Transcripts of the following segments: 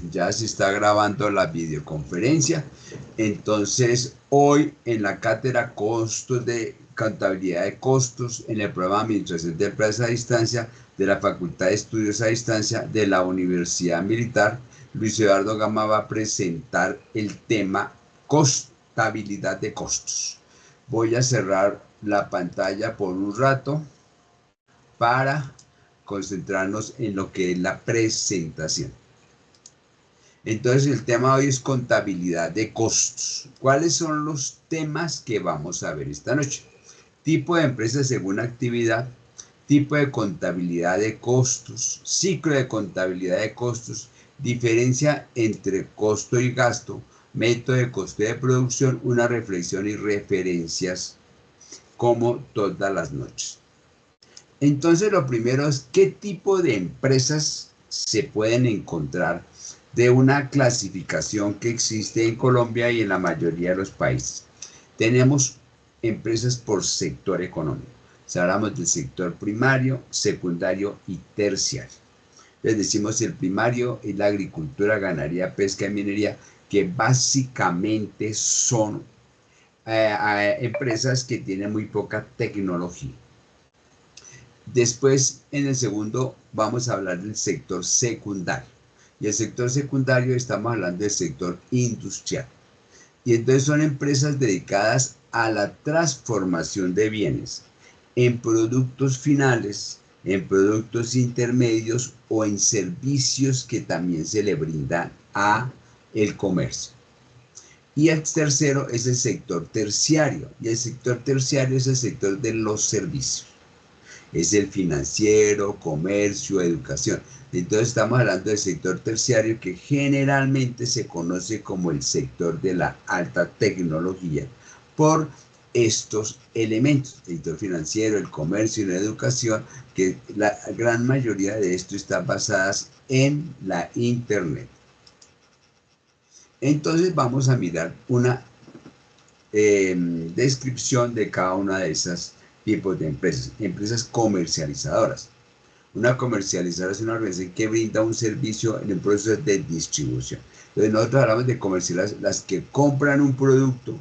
Ya se está grabando la videoconferencia. Entonces, hoy en la cátedra Costos de Contabilidad de Costos, en el programa de Administración de Empresas a Distancia de la Facultad de Estudios a Distancia de la Universidad Militar, Luis Eduardo Gama va a presentar el tema Contabilidad de Costos. Voy a cerrar la pantalla por un rato para concentrarnos en lo que es la presentación. Entonces el tema de hoy es contabilidad de costos. ¿Cuáles son los temas que vamos a ver esta noche? Tipo de empresa según actividad, tipo de contabilidad de costos, ciclo de contabilidad de costos, diferencia entre costo y gasto, método de costo de producción, una reflexión y referencias como todas las noches. Entonces lo primero es qué tipo de empresas se pueden encontrar de una clasificación que existe en Colombia y en la mayoría de los países. Tenemos empresas por sector económico. Si hablamos del sector primario, secundario y terciario. Les decimos el primario es la agricultura, ganadería, pesca y minería, que básicamente son empresas que tienen muy poca tecnología. Después, en el segundo, vamos a hablar del sector secundario. Y el sector secundario estamos hablando del sector industrial. Y entonces son empresas dedicadas a la transformación de bienes en productos finales, en productos intermedios o en servicios que también se le brindan a el comercio. Y el tercero es el sector terciario. Y el sector terciario es el sector de los servicios. Es el financiero, comercio, educación. Entonces estamos hablando del sector terciario que generalmente se conoce como el sector de la alta tecnología por estos elementos, el sector financiero, el comercio y la educación, que la gran mayoría de esto está basadas en la internet. Entonces vamos a mirar una descripción de cada una de esas tipos de empresas. Empresas comercializadoras. Una comercializadora es una organización que brinda un servicio en el proceso de distribución. Entonces nosotros hablamos de comercializadoras, las que compran un producto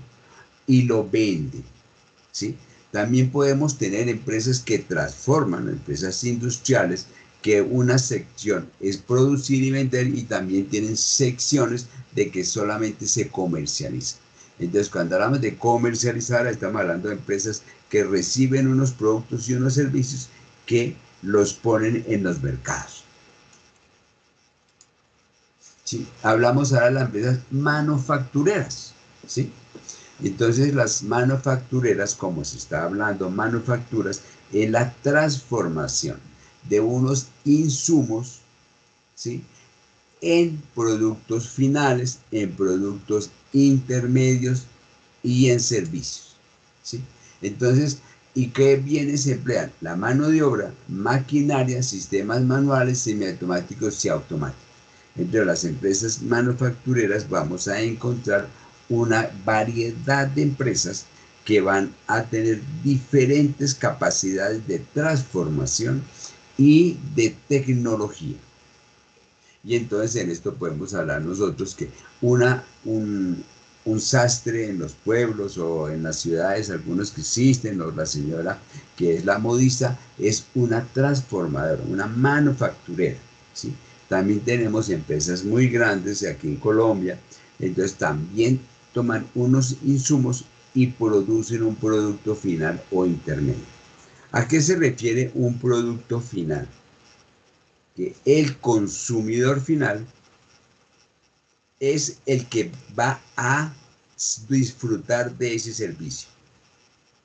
y lo venden, ¿sí? También podemos tener empresas que transforman, empresas industriales, que una sección es producir y vender y también tienen secciones de que solamente se comercializa. Entonces, cuando hablamos de comercializar, estamos hablando de empresas que reciben unos productos y unos servicios que los ponen en los mercados. ¿Sí? Hablamos ahora de las empresas manufactureras, ¿sí? Entonces, las manufactureras, como se está hablando, manufacturas, es la transformación de unos insumos, ¿sí?, en productos finales, en productos intermedios y en servicios, ¿sí? Entonces, ¿y qué bienes se emplean? La mano de obra, maquinaria, sistemas manuales, semiautomáticos y automáticos. Entre las empresas manufactureras vamos a encontrar una variedad de empresas que van a tener diferentes capacidades de transformación y de tecnología. Y entonces en esto podemos hablar nosotros que un sastre en los pueblos o en las ciudades, algunos que existen, o la señora que es la modista, es una transformadora, una manufacturera, ¿sí? También tenemos empresas muy grandes aquí en Colombia, entonces también toman unos insumos y producen un producto final o intermedio. ¿A qué se refiere un producto final? Que el consumidor final es el que va a disfrutar de ese servicio,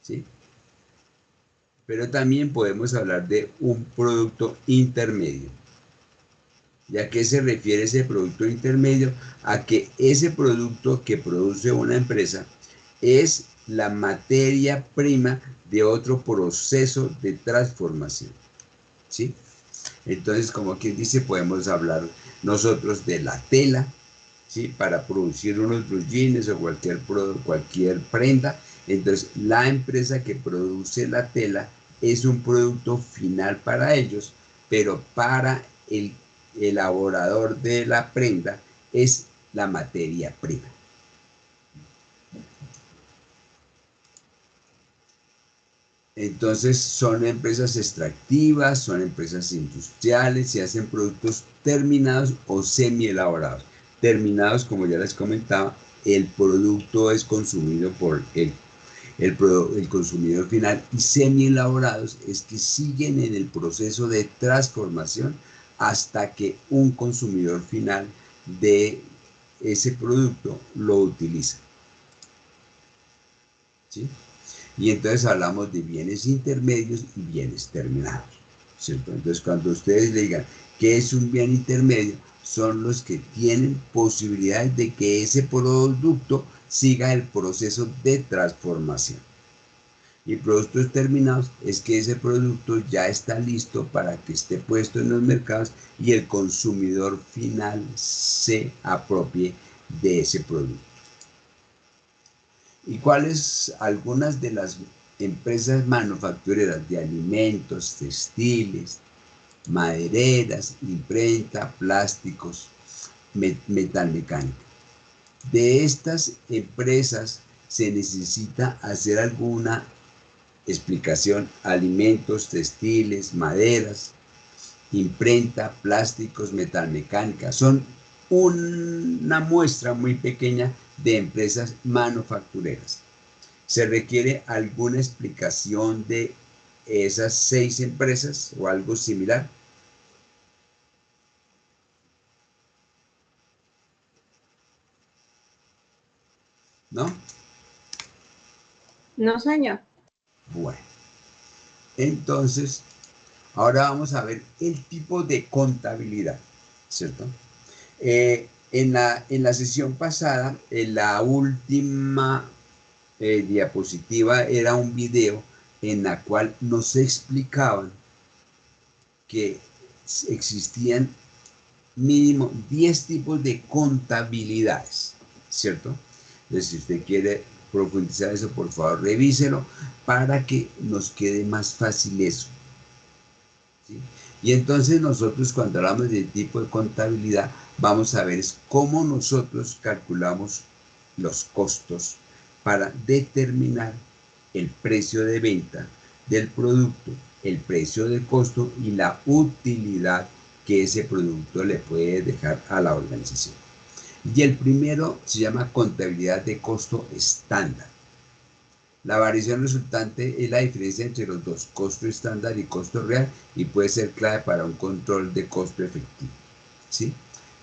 ¿sí? Pero también podemos hablar de un producto intermedio. ¿Y a qué se refiere ese producto intermedio? A que ese producto que produce una empresa es la materia prima de otro proceso de transformación, ¿sí? Entonces, como quien dice, podemos hablar nosotros de la tela, ¿sí?, para producir unos blue jeans o cualquier prenda. Entonces, la empresa que produce la tela es un producto final para ellos, pero para el elaborador de la prenda es la materia prima. Entonces son empresas extractivas, son empresas industriales y hacen productos terminados o semi-elaborados. Terminados, como ya les comentaba, el producto es consumido por el consumidor final, y semi-elaborados es que siguen en el proceso de transformación hasta que un consumidor final de ese producto lo utiliza. ¿Sí? Y entonces hablamos de bienes intermedios y bienes terminados, ¿cierto? Entonces cuando ustedes le digan qué es un bien intermedio, son los que tienen posibilidades de que ese producto siga el proceso de transformación. Y productos terminados es que ese producto ya está listo para que esté puesto en los mercados y el consumidor final se apropie de ese producto. ¿Y cuáles algunas de las empresas manufactureras de alimentos, textiles, madereras, imprenta, plásticos, metalmecánica? De estas empresas se necesita hacer alguna explicación: alimentos, textiles, maderas, imprenta, plásticos, metalmecánica. Son una muestra muy pequeña de empresas manufactureras. ¿Se requiere alguna explicación de esas 6 empresas o algo similar? ¿No? No, señor. Bueno, entonces, ahora vamos a ver el tipo de contabilidad, ¿cierto? En la sesión pasada, en la última diapositiva, era un video en la cual nos explicaban que existían mínimo 10 tipos de contabilidades, ¿cierto? Entonces, si usted quiere profundizar eso, por favor, revíselo para que nos quede más fácil eso, ¿sí? Y entonces nosotros, cuando hablamos de tipo de contabilidad, vamos a ver cómo nosotros calculamos los costos para determinar el precio de venta del producto, el precio del costo y la utilidad que ese producto le puede dejar a la organización. Y el primero se llama contabilidad de costo estándar. La variación resultante es la diferencia entre los dos, costo estándar y costo real, y puede ser clave para un control de costo efectivo, ¿sí?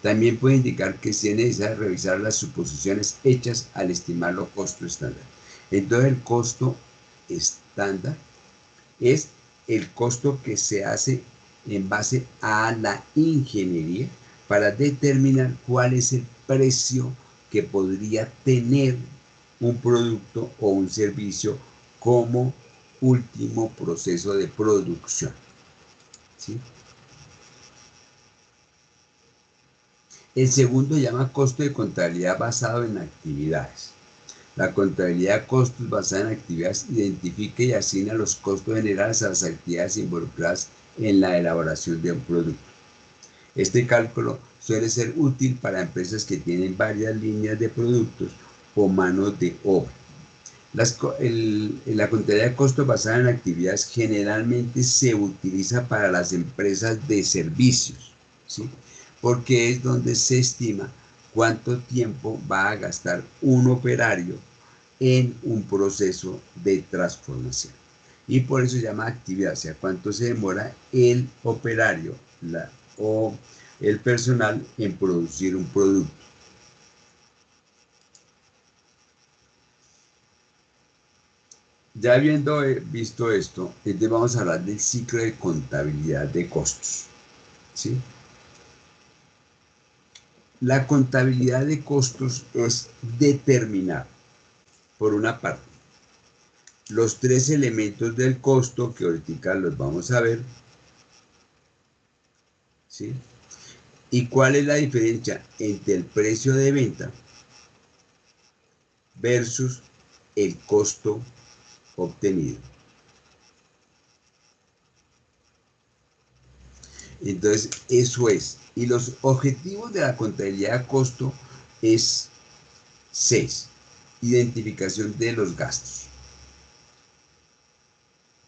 También puede indicar que si es necesario revisar las suposiciones hechas al estimar los costos estándar. Entonces, el costo estándar es el costo que se hace en base a la ingeniería para determinar cuál es el precio que podría tener un producto o un servicio como último proceso de producción, ¿sí? El segundo se llama costo de contabilidad basado en actividades. La contabilidad de costos basada en actividades identifica y asigna los costos generales a las actividades involucradas en la elaboración de un producto. Este cálculo suele ser útil para empresas que tienen varias líneas de productos o manos de obra. La contabilidad de costos basada en actividades generalmente se utiliza para las empresas de servicios, ¿sí? Porque es donde se estima cuánto tiempo va a gastar un operario en un proceso de transformación. Y por eso se llama actividad, o sea, cuánto se demora el operario o el personal en producir un producto. Ya habiendo visto esto, entonces vamos a hablar del ciclo de contabilidad de costos, ¿sí? La contabilidad de costos es determinar, por una parte, los 3 elementos del costo, que ahorita los vamos a ver, ¿sí? ¿Y cuál es la diferencia entre el precio de venta versus el costo obtenido? Entonces, eso es. Y los objetivos de la contabilidad de costo es 6. Identificación de los gastos.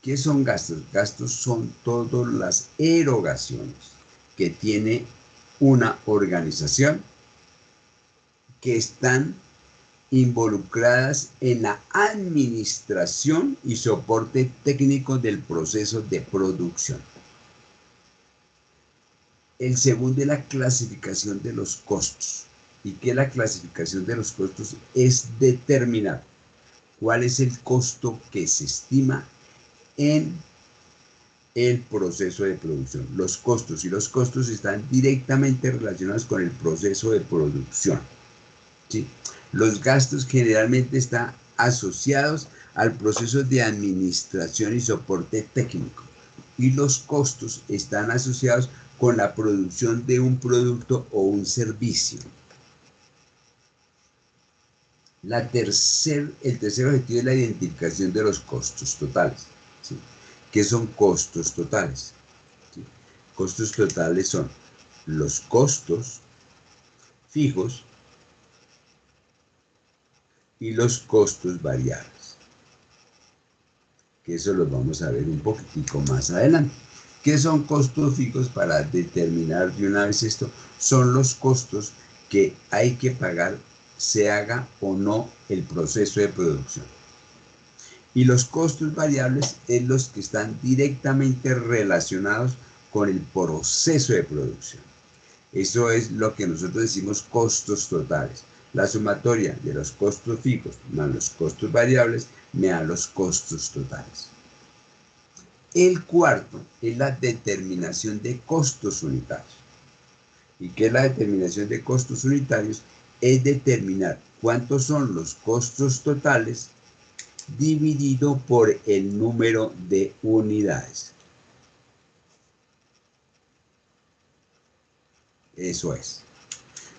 ¿Qué son gastos? Gastos son todas las erogaciones que tiene una organización que están involucradas en la administración y soporte técnico del proceso de producción. El segundo es la clasificación de los costos. ¿Y qué es la clasificación de los costos? Es determinar cuál es el costo que se estima en el proceso de producción. Los costos están directamente relacionados con el proceso de producción, ¿sí? Los gastos generalmente están asociados al proceso de administración y soporte técnico, y los costos están asociados con la producción de un producto o un servicio. El tercer objetivo es la identificación de los costos totales, ¿sí? ¿Qué son costos totales? ¿Sí? Costos totales son los costos fijos y los costos variables, que eso lo vamos a ver un poquitico más adelante. ¿Qué son costos fijos? Para determinar de una vez esto, son los costos que hay que pagar, se haga o no el proceso de producción. Y los costos variables es los que están directamente relacionados con el proceso de producción. Eso es lo que nosotros decimos costos totales. La sumatoria de los costos fijos más los costos variables me da los costos totales. El cuarto es la determinación de costos unitarios. ¿Y qué es la determinación de costos unitarios? Es determinar cuántos son los costos totales dividido por el número de unidades. Eso es.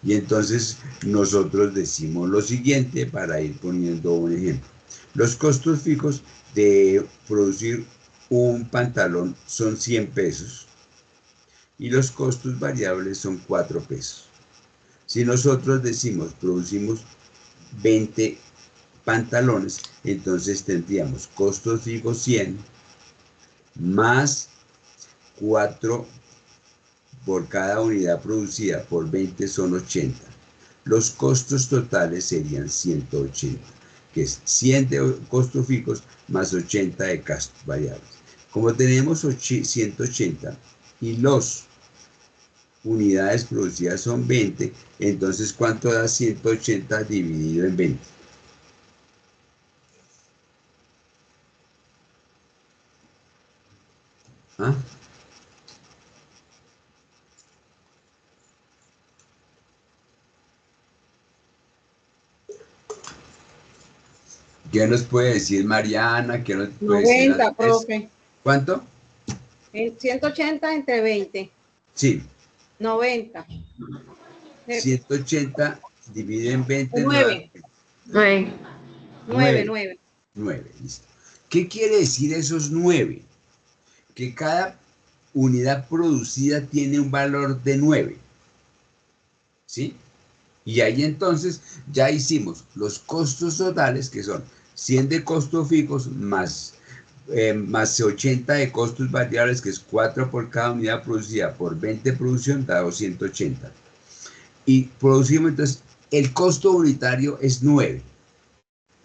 Y entonces nosotros decimos lo siguiente para ir poniendo un ejemplo. Los costos fijos de producir un pantalón son 100 pesos y los costos variables son 4 pesos. Si nosotros decimos producimos 20 pantalones, entonces tendríamos costos fijos 100 más 4 por cada unidad producida por 20 son 80. Los costos totales serían 180, que es 100 de costos fijos más 80 de gastos variables. Como tenemos 180 y los unidades producidas son 20, entonces ¿cuánto da 180 dividido en 20? ¿Ah? ¿Qué nos puede decir Mariana? ¿Qué nos puede decir 90, Andrés? profe. ¿Cuánto? 180 entre 20. Sí. 90. 180 dividido en 20 nos da 9. 9. 9, 9. 9, listo. ¿Qué quiere decir esos 9? Que cada unidad producida tiene un valor de 9. ¿Sí? Y ahí entonces ya hicimos los costos totales, que son 100 de costos fijos más 80 de costos variables, que es 4 por cada unidad producida, por 20 de producción, da 280. Y producimos entonces, el costo unitario es 9.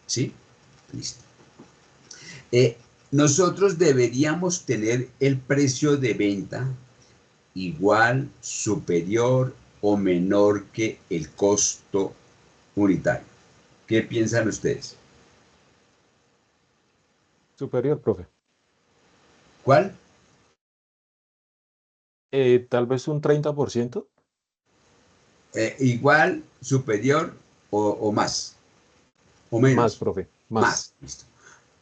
¿Sí? Listo. Nosotros deberíamos tener el precio de venta igual, superior o menor que el costo unitario. ¿Qué piensan ustedes? Superior, profe. ¿Cuál? Tal vez un 30%. Igual, superior o más. O menos. Más, profe. Más. Listo.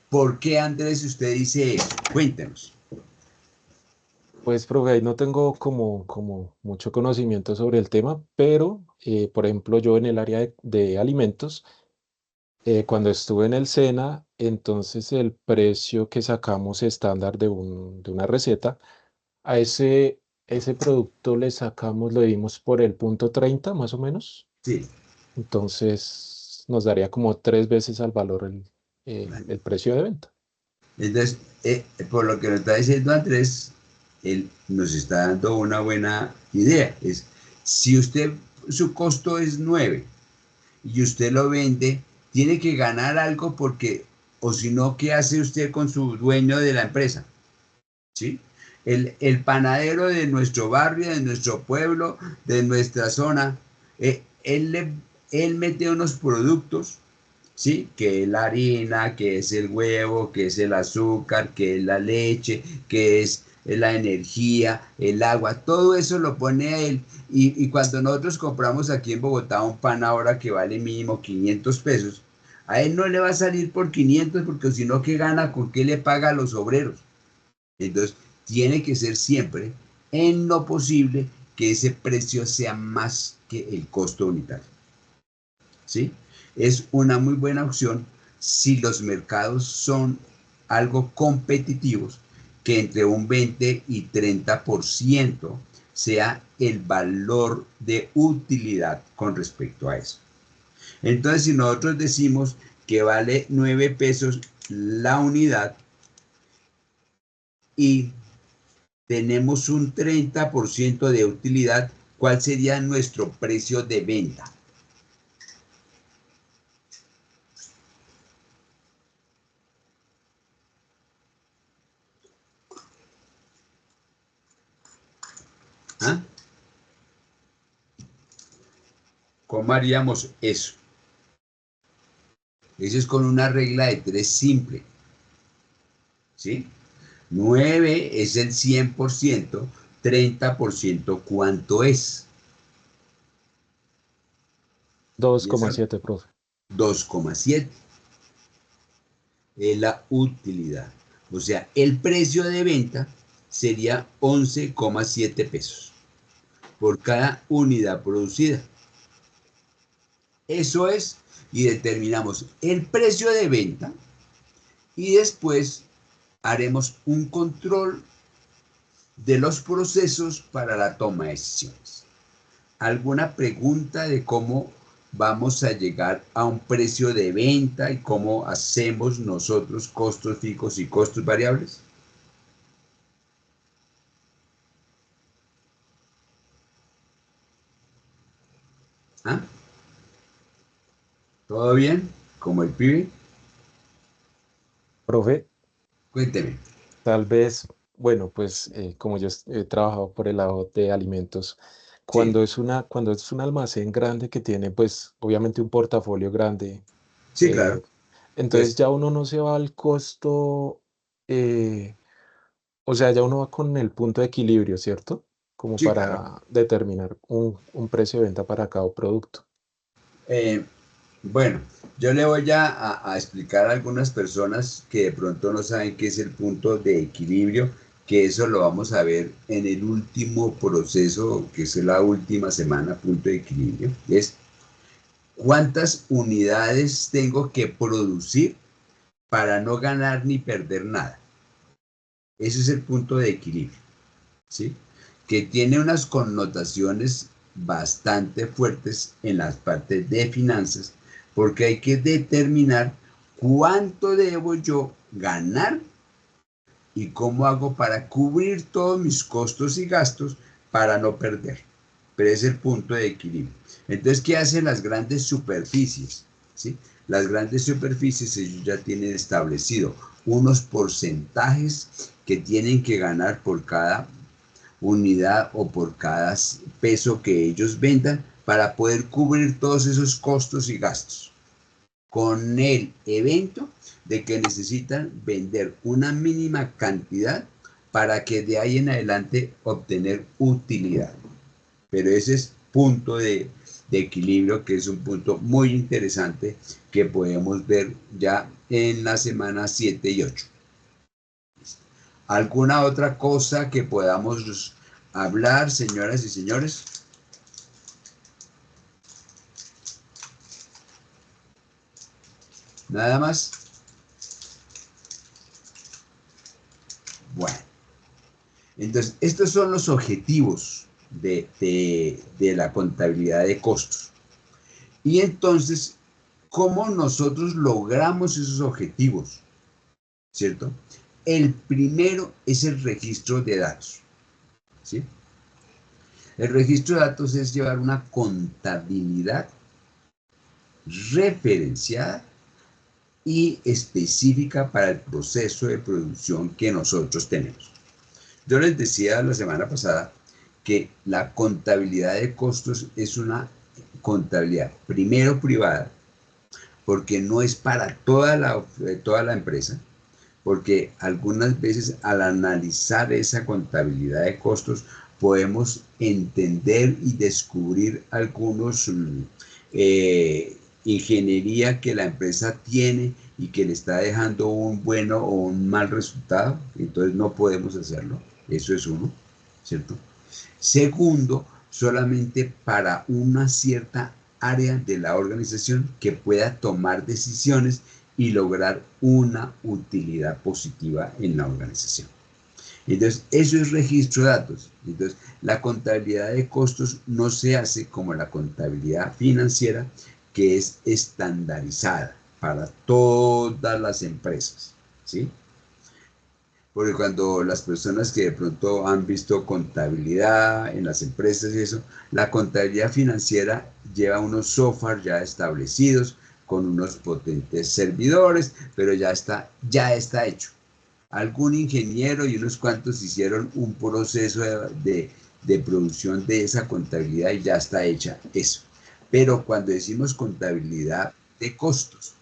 ¿Por qué, Andrés, usted dice eso? Cuéntenos. Pues, profe, ahí no tengo como mucho conocimiento sobre el tema, pero, por ejemplo, yo en el área de alimentos, cuando estuve en el SENA, entonces el precio que sacamos estándar de una receta, a ese ese producto le sacamos, lo dimos por el punto 30 más o menos. Sí. Entonces nos daría como 3 veces al valor el precio de venta. Entonces, por lo que nos está diciendo Andrés, él nos está dando una buena idea. Es, si usted, su costo es 9 y usted lo vende, tiene que ganar algo porque, o si no, ¿qué hace usted con su dueño de la empresa? ¿Sí? El panadero de nuestro barrio, de nuestro pueblo, de nuestra zona, él mete unos productos, ¿sí? Que es la harina, que es el huevo, que es el azúcar, que es la leche, que es la energía, el agua, todo eso lo pone a él. Y cuando nosotros compramos aquí en Bogotá un pan ahora que vale mínimo 500 pesos, a él no le va a salir por 500 porque si no, ¿qué gana? ¿Con qué le paga a los obreros? Entonces, tiene que ser siempre, en lo posible, que ese precio sea más que el costo unitario. ¿Sí? Es una muy buena opción si los mercados son algo competitivos, que entre un 20 y 30% sea el valor de utilidad con respecto a eso. Entonces, si nosotros decimos que vale 9 pesos la unidad y tenemos un 30% de utilidad, ¿cuál sería nuestro precio de venta? ¿Ah? ¿Cómo haríamos eso? Eso es con una regla de 3 simple, ¿sí? 9 es el 100%, 30% ¿cuánto es? Dos Y coma eso siete profe. 2,7 es la utilidad. O sea, el precio de venta sería 11,7 pesos por cada unidad producida. Eso es, y determinamos el precio de venta y después haremos un control de los procesos para la toma de decisiones. ¿Alguna pregunta de cómo vamos a llegar a un precio de venta y cómo hacemos nosotros costos fijos y costos variables? ¿Ah? ¿Todo bien? ¿Como el pibe? Profe, Cuénteme. tal vez, bueno, pues como yo he trabajado por el lado de alimentos, Sí, cuando es un almacén grande que tiene, pues obviamente un portafolio grande, sí, claro. eh, entonces Entonces, ya uno no se va al costo, eh, o sea, ya uno va con el punto de equilibrio, ¿cierto? Como sí, claro. para determinar un precio de venta para cada producto. Eh, bueno, yo le voy a explicar a algunas personas que de pronto no saben qué es el punto de equilibrio, que eso lo vamos a ver en el último proceso, que es la última semana, punto de equilibrio. Es cuántas unidades tengo que producir para no ganar ni perder nada. Ese es el punto de equilibrio, ¿sí? Que tiene unas connotaciones bastante fuertes en las partes de finanzas, porque hay que determinar cuánto debo yo ganar y cómo hago para cubrir todos mis costos y gastos para no perder. Pero es el punto de equilibrio. Entonces, ¿qué hacen las grandes superficies? ¿Sí? Las grandes superficies ellos ya tienen establecido unos porcentajes que tienen que ganar por cada unidad o por cada peso que ellos vendan para poder cubrir todos esos costos y gastos con el evento de que necesitan vender una mínima cantidad para que de ahí en adelante obtener utilidad. Pero ese es punto de equilibrio que es un punto muy interesante que podemos ver ya en la semana 7 y 8. ¿Alguna otra cosa que podamos hablar, señoras y señores? Nada más. Bueno, Entonces, estos son los objetivos de la contabilidad de costos. Y entonces, ¿cómo nosotros logramos esos objetivos? ¿Cierto? El primero es el registro de datos. ¿Sí? El registro de datos es llevar una contabilidad referenciada y específica para el proceso de producción que nosotros tenemos. Yo les decía la semana pasada que la contabilidad de costos es una contabilidad primero privada, porque no es para toda la empresa, porque algunas veces al analizar esa contabilidad de costos podemos entender y descubrir algunos ingeniería que la empresa tiene y que le está dejando un bueno o un mal resultado, entonces no podemos hacerlo. Eso es uno, ¿cierto? Segundo, solamente para una cierta área de la organización que pueda tomar decisiones y lograr una utilidad positiva en la organización. Entonces, eso es registro de datos. Entonces, la contabilidad de costos no se hace como la contabilidad financiera, que es estandarizada para todas las empresas, ¿sí? Porque cuando las personas que de pronto han visto contabilidad en las empresas y eso, la contabilidad financiera lleva unos software ya establecidos con unos potentes servidores, pero ya está hecho. Algún ingeniero y unos cuantos hicieron un proceso de producción de esa contabilidad y ya está hecha eso. Pero cuando decimos contabilidad de costos,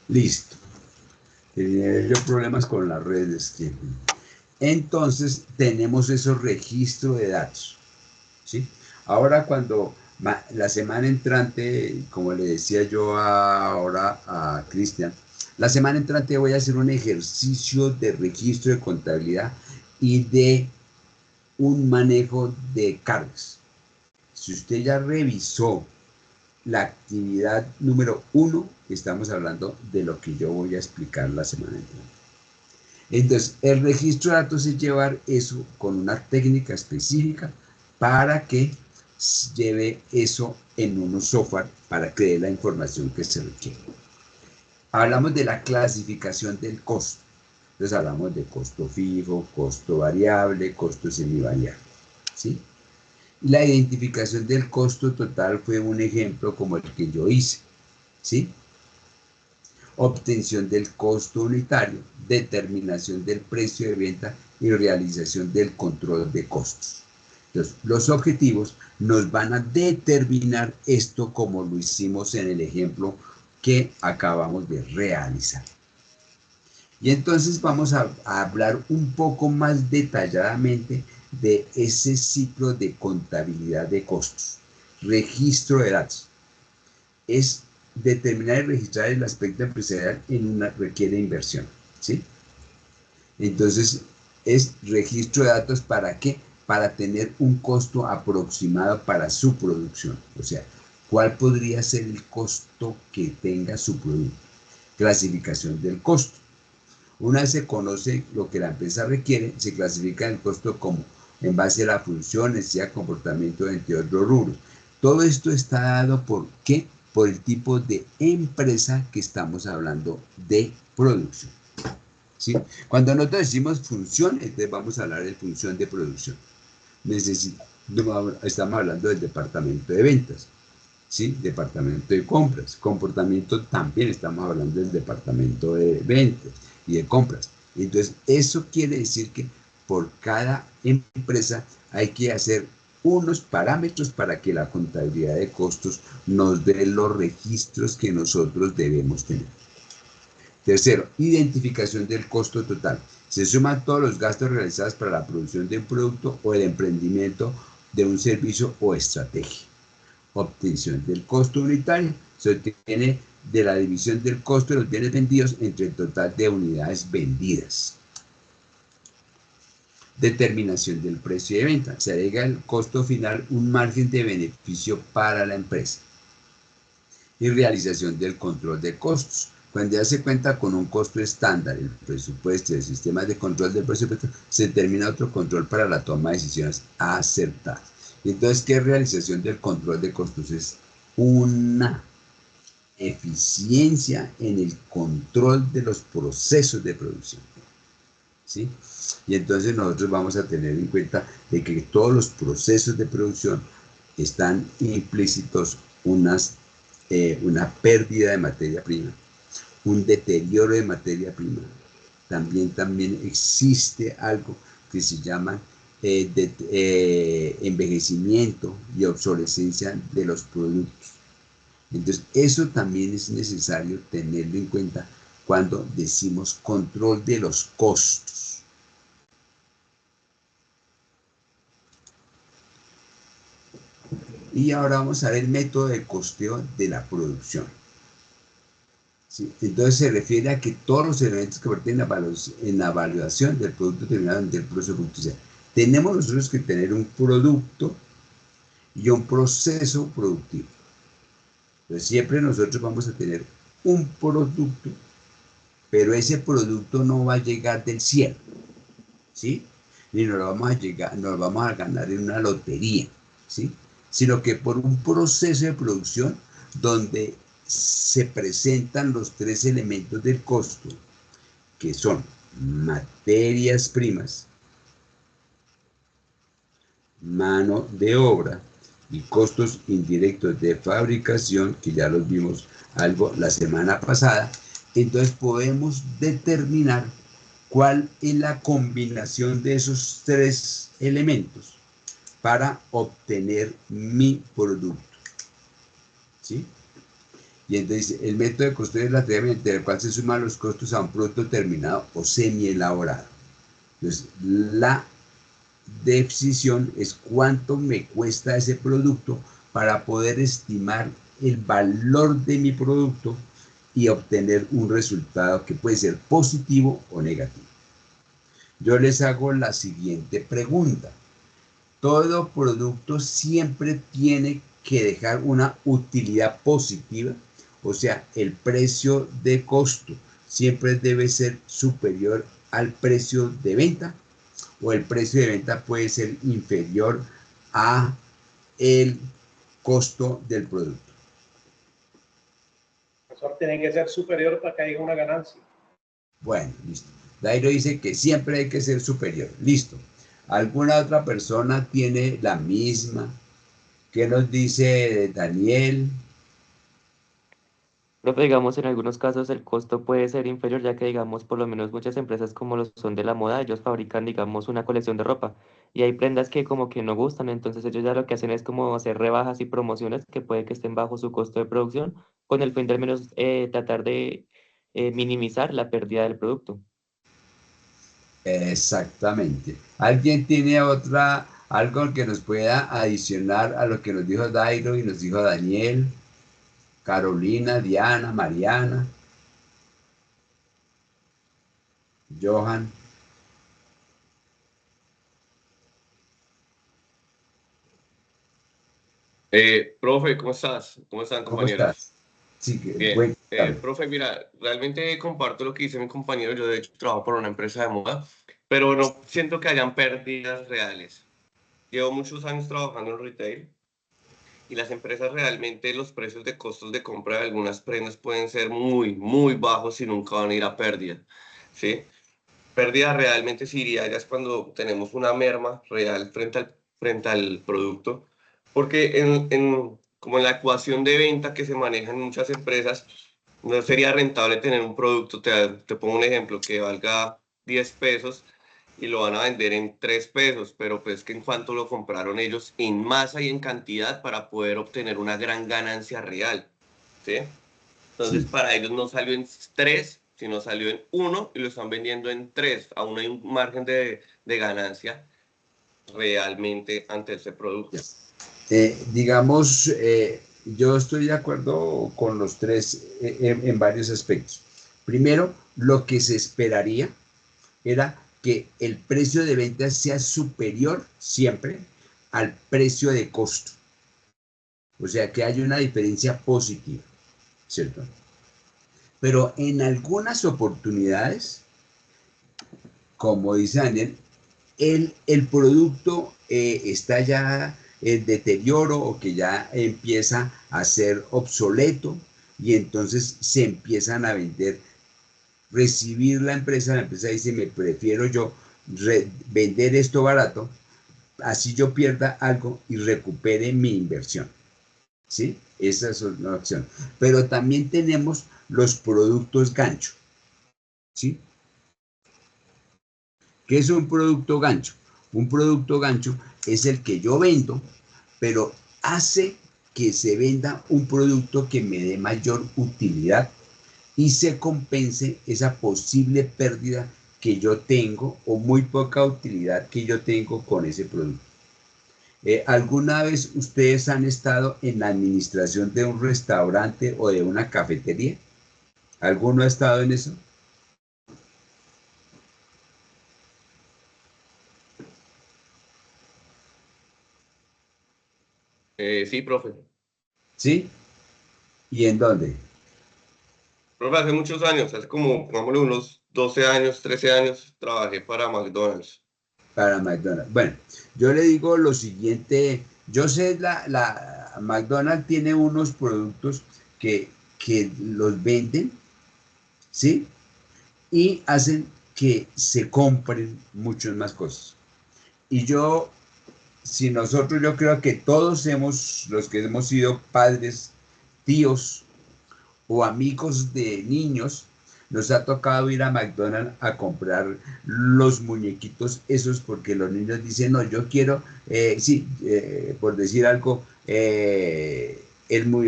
listo. Tenía yo problemas con las redes. Entonces tenemos esos registros de datos, ¿sí? Ahora cuando la semana entrante, como le decía yo ahora a Cristian, la semana entrante voy a hacer un ejercicio de registro de contabilidad y de un manejo de cargas. Si usted ya revisó la actividad número 1, estamos hablando de lo que yo voy a explicar la semana entrante. Entonces, el registro de datos es llevar eso con una técnica específica para que lleve eso en un software para que dé la información que se requiere. Hablamos de la clasificación del costo. Entonces hablamos de costo fijo, costo variable, costo semivariable, ¿sí? La identificación del costo total fue un ejemplo como el que yo hice, ¿sí? Obtención del costo unitario, determinación del precio de venta y realización del control de costos. Entonces, los objetivos nos van a determinar esto como lo hicimos en el ejemplo que acabamos de realizar. Y entonces vamos a hablar un poco más detalladamente de ese ciclo de contabilidad de costos. Registro de datos. Es determinar y registrar el aspecto empresarial requiere inversión, ¿sí? Entonces, es registro de datos ¿para qué? Para tener un costo aproximado para su producción. O sea, ¿cuál podría ser el costo que tenga su producto? Clasificación del costo. Una vez se conoce lo que la empresa requiere, se clasifica el costo como en base a la función, necesidad, comportamiento, entre otros rubros. Todo esto está dado ¿por qué? Por el tipo de empresa que estamos hablando de producción, ¿sí? Cuando nosotros decimos función, entonces vamos a hablar de función de producción. Estamos hablando del departamento de ventas, ¿sí? Departamento de compras. Comportamiento también estamos hablando del departamento de ventas y de compras. Entonces, eso quiere decir que por cada empresa hay que hacer unos parámetros para que la contabilidad de costos nos dé los registros que nosotros debemos tener. Tercero, identificación del costo total. Se suman todos los gastos realizados para la producción de un producto o el emprendimiento de un servicio o estrategia. Obtención del costo unitario. Se obtiene de la división del costo de los bienes vendidos entre el total de unidades vendidas. Determinación del precio de venta. Se agrega al costo final un margen de beneficio para la empresa. Y realización del control de costos. Cuando ya se cuenta con un costo estándar, el presupuesto y el sistema de control del presupuesto, se determina otro control para la toma de decisiones acertadas. Entonces, ¿qué realización del control de costos? Es una eficiencia en el control de los procesos de producción, ¿sí? Y entonces nosotros vamos a tener en cuenta de que todos los procesos de producción están implícitos una pérdida de materia prima, un deterioro de materia prima. También existe algo que se llama envejecimiento y obsolescencia de los productos. Entonces, eso también es necesario tenerlo en cuenta cuando decimos control de los costos. Y ahora vamos a ver el método de costeo de la producción. ¿Sí? Entonces se refiere a que todos los elementos que pertenecen en la evaluación del producto terminado del proceso de producción. Tenemos nosotros que tener un producto y un proceso productivo. Entonces siempre nosotros vamos a tener un producto, pero ese producto no va a llegar del cielo, ¿sí? Ni nos lo vamos a ganar en una lotería, ¿sí? Sino que por un proceso de producción donde se presentan los tres elementos del costo, que son materias primas, mano de obra y costos indirectos de fabricación, que ya los vimos algo la semana pasada. Entonces podemos determinar cuál es la combinación de esos tres elementos para obtener mi producto, ¿sí? Y entonces el método de costeo es la tarea mediante el cual se suman los costos a un producto terminado o semi-elaborado. Entonces, la decisión es cuánto me cuesta ese producto para poder estimar el valor de mi producto y obtener un resultado que puede ser positivo o negativo. Yo les hago la siguiente pregunta. Todo producto siempre tiene que dejar una utilidad positiva, o sea, el precio de costo siempre debe ser superior al precio de venta, o el precio de venta puede ser inferior a el costo del producto. Eso tiene que ser superior para que haya una ganancia. Bueno, listo. Dairo dice que siempre hay que ser superior. Listo. ¿Alguna otra persona tiene la misma? ¿Qué nos dice Daniel? Profe, digamos, en algunos casos el costo puede ser inferior, ya que, digamos, por lo menos muchas empresas como lo son de la moda, ellos fabrican, digamos, una colección de ropa y hay prendas que como que no gustan, entonces ellos ya lo que hacen es como hacer rebajas y promociones que puede que estén bajo su costo de producción, con el fin de al menos tratar de minimizar la pérdida del producto. Exactamente. ¿Alguien tiene algo que nos pueda adicionar a lo que nos dijo Dairo y nos dijo Daniel, Carolina, Diana, Mariana, Johan? Profe, ¿cómo estás? ¿Cómo están, ¿Cómo compañeros? estás? Sí, Bien. Profe, mira, realmente comparto lo que dice mi compañero. Yo, de hecho, trabajo por una empresa de moda, pero no siento que hayan pérdidas reales. Llevo muchos años trabajando en retail y las empresas realmente, los precios de costos de compra de algunas prendas pueden ser muy, muy bajos y nunca van a ir a pérdida, ¿sí? Pérdida realmente sí iría ya es cuando tenemos una merma real frente al producto, porque como en la ecuación de venta que se maneja en muchas empresas, no sería rentable tener un producto, te pongo un ejemplo, que valga 10 pesos y lo van a vender en 3 pesos, pero pues que en cuanto lo compraron ellos en masa y en cantidad para poder obtener una gran ganancia real, ¿sí? Entonces Sí. para ellos no salió en 3, sino salió en 1 y lo están vendiendo en 3. Aún hay un margen de ganancia realmente ante ese producto. Digamos, yo estoy de acuerdo con los tres en varios aspectos. Primero, lo que se esperaría era que el precio de venta sea superior siempre al precio de costo. O sea, que haya una diferencia positiva, ¿cierto? Pero en algunas oportunidades, como dice Daniel, el producto está ya en deterioro o que ya empieza a ser obsoleto y entonces se empiezan a vender, recibir la empresa dice, me prefiero yo vender esto barato, así yo pierda algo y recupere mi inversión. ¿Sí? Esa es una opción. Pero también tenemos los productos gancho. ¿Sí? ¿Qué es un producto gancho? Un producto gancho es el que yo vendo, pero hace que se venda un producto que me dé mayor utilidad y se compense esa posible pérdida que yo tengo o muy poca utilidad que yo tengo con ese producto. ¿Alguna vez ustedes han estado en la administración de un restaurante o de una cafetería? ¿Alguno ha estado en eso? Sí, profe. ¿Sí? ¿Y en dónde? Profe, hace muchos años, hace como, pongámosle unos 12 años, 13 años, trabajé para McDonald's. Para McDonald's. Bueno, yo le digo lo siguiente, yo sé, la McDonald's tiene unos productos que los venden, ¿sí? Y hacen que se compren muchas más cosas. Y yo, si nosotros, yo creo que todos los que hemos sido padres, tíos o amigos de niños, nos ha tocado ir a McDonald's a comprar los muñequitos esos porque los niños dicen, no, yo quiero, sí, por decir algo, el muy,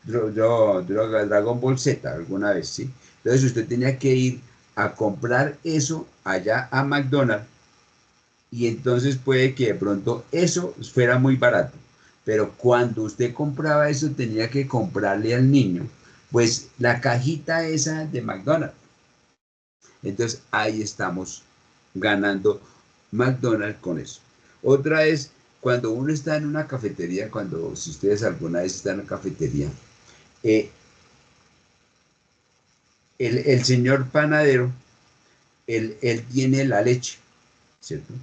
Dragon Ball Z alguna vez, ¿sí? Entonces usted tenía que ir a comprar eso allá a McDonald's y entonces puede que de pronto eso fuera muy barato. Pero cuando usted compraba eso tenía que comprarle al niño, pues la cajita esa de McDonald's. Entonces ahí estamos ganando McDonald's con eso. Otra es cuando uno está en una cafetería, si ustedes alguna vez están en una cafetería, eh, el señor panadero, él tiene la leche, ¿cierto?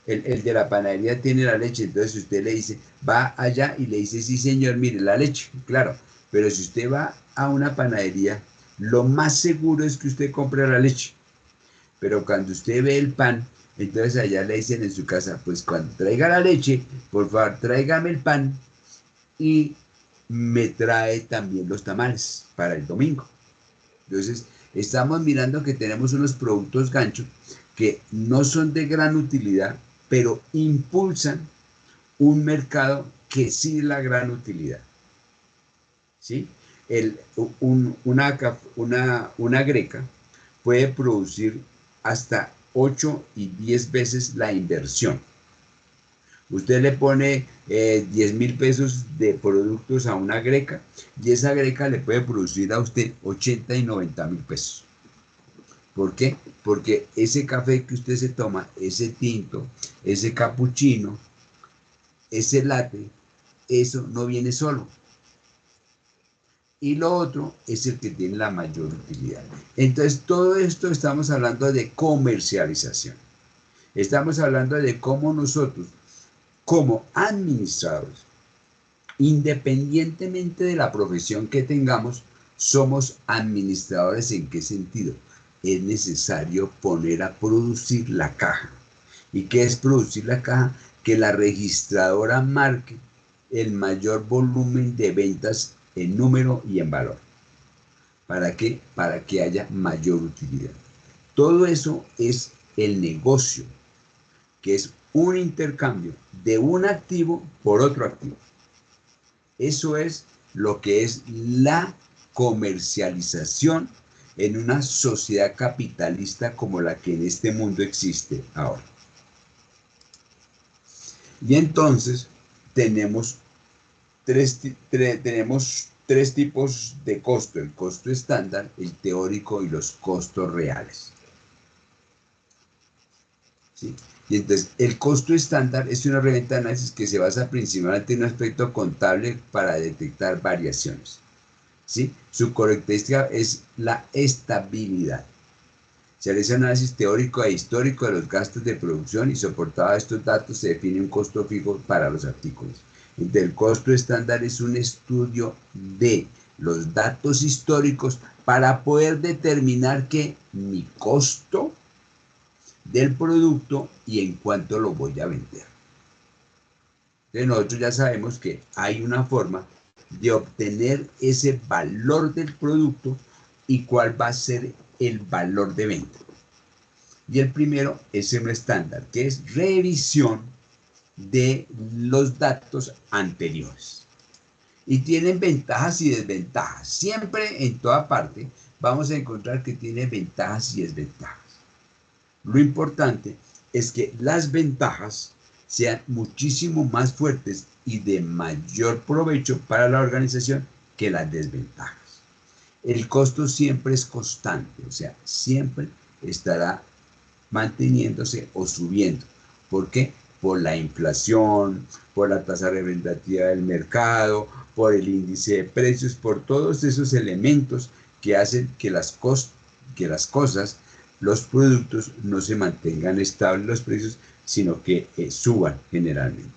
El de la panadería tiene la leche, entonces usted le dice, va allá y le dice, sí señor, mire la leche, claro, pero si usted va a una panadería, lo más seguro es que usted compre la leche, pero cuando usted ve el pan, entonces allá le dicen en su casa, pues cuando traiga la leche, por favor, tráigame el pan y me trae también los tamales para el domingo. Entonces, estamos mirando que tenemos unos productos gancho que no son de gran utilidad, pero impulsan un mercado que sí es la gran utilidad. ¿Sí? Una greca puede producir hasta 8 y 10 veces la inversión. Usted le pone 10.000 pesos de productos a una greca y esa greca le puede producir a usted 80 y 90.000 pesos. ¿Por qué? Porque ese café que usted se toma, ese tinto, ese capuchino, ese latte, eso no viene solo. Y lo otro es el que tiene la mayor utilidad. Entonces, todo esto estamos hablando de comercialización. Estamos hablando de cómo nosotros, como administradores, independientemente de la profesión que tengamos, somos administradores. ¿En qué sentido? Es necesario poner a producir la caja. ¿Y qué es producir la caja? Que la registradora marque el mayor volumen de ventas en número y en valor. ¿Para qué? Para que haya mayor utilidad. Todo eso es el negocio, que es un intercambio de un activo por otro activo. Eso es lo que es la comercialización en una sociedad capitalista como la que en este mundo existe ahora. Y entonces tenemos tres tipos de costo: el costo estándar, el teórico y los costos reales. ¿Sí? Y entonces el costo estándar es una herramienta de análisis que se basa principalmente en un aspecto contable para detectar variaciones. ¿Sí? Su característica es la estabilidad. Se realiza un análisis teórico e histórico de los gastos de producción y soportado a estos datos se define un costo fijo para los artículos. Entonces, el costo estándar es un estudio de los datos históricos para poder determinar que mi costo del producto y en cuánto lo voy a vender. Entonces nosotros ya sabemos que hay una forma de obtener ese valor del producto y cuál va a ser el valor de venta. Y el primero es un estándar, que es revisión de los datos anteriores. Y tienen ventajas y desventajas. Siempre en toda parte vamos a encontrar que tiene ventajas y desventajas. Lo importante es que las ventajas sean muchísimo más fuertes y de mayor provecho para la organización que las desventajas. El costo siempre es constante, o sea, siempre estará manteniéndose o subiendo. ¿Por qué? Por la inflación, por la tasa representativa del mercado, por el índice de precios, por todos esos elementos que hacen que las cosas, los productos no se mantengan estables los precios, sino que suban generalmente.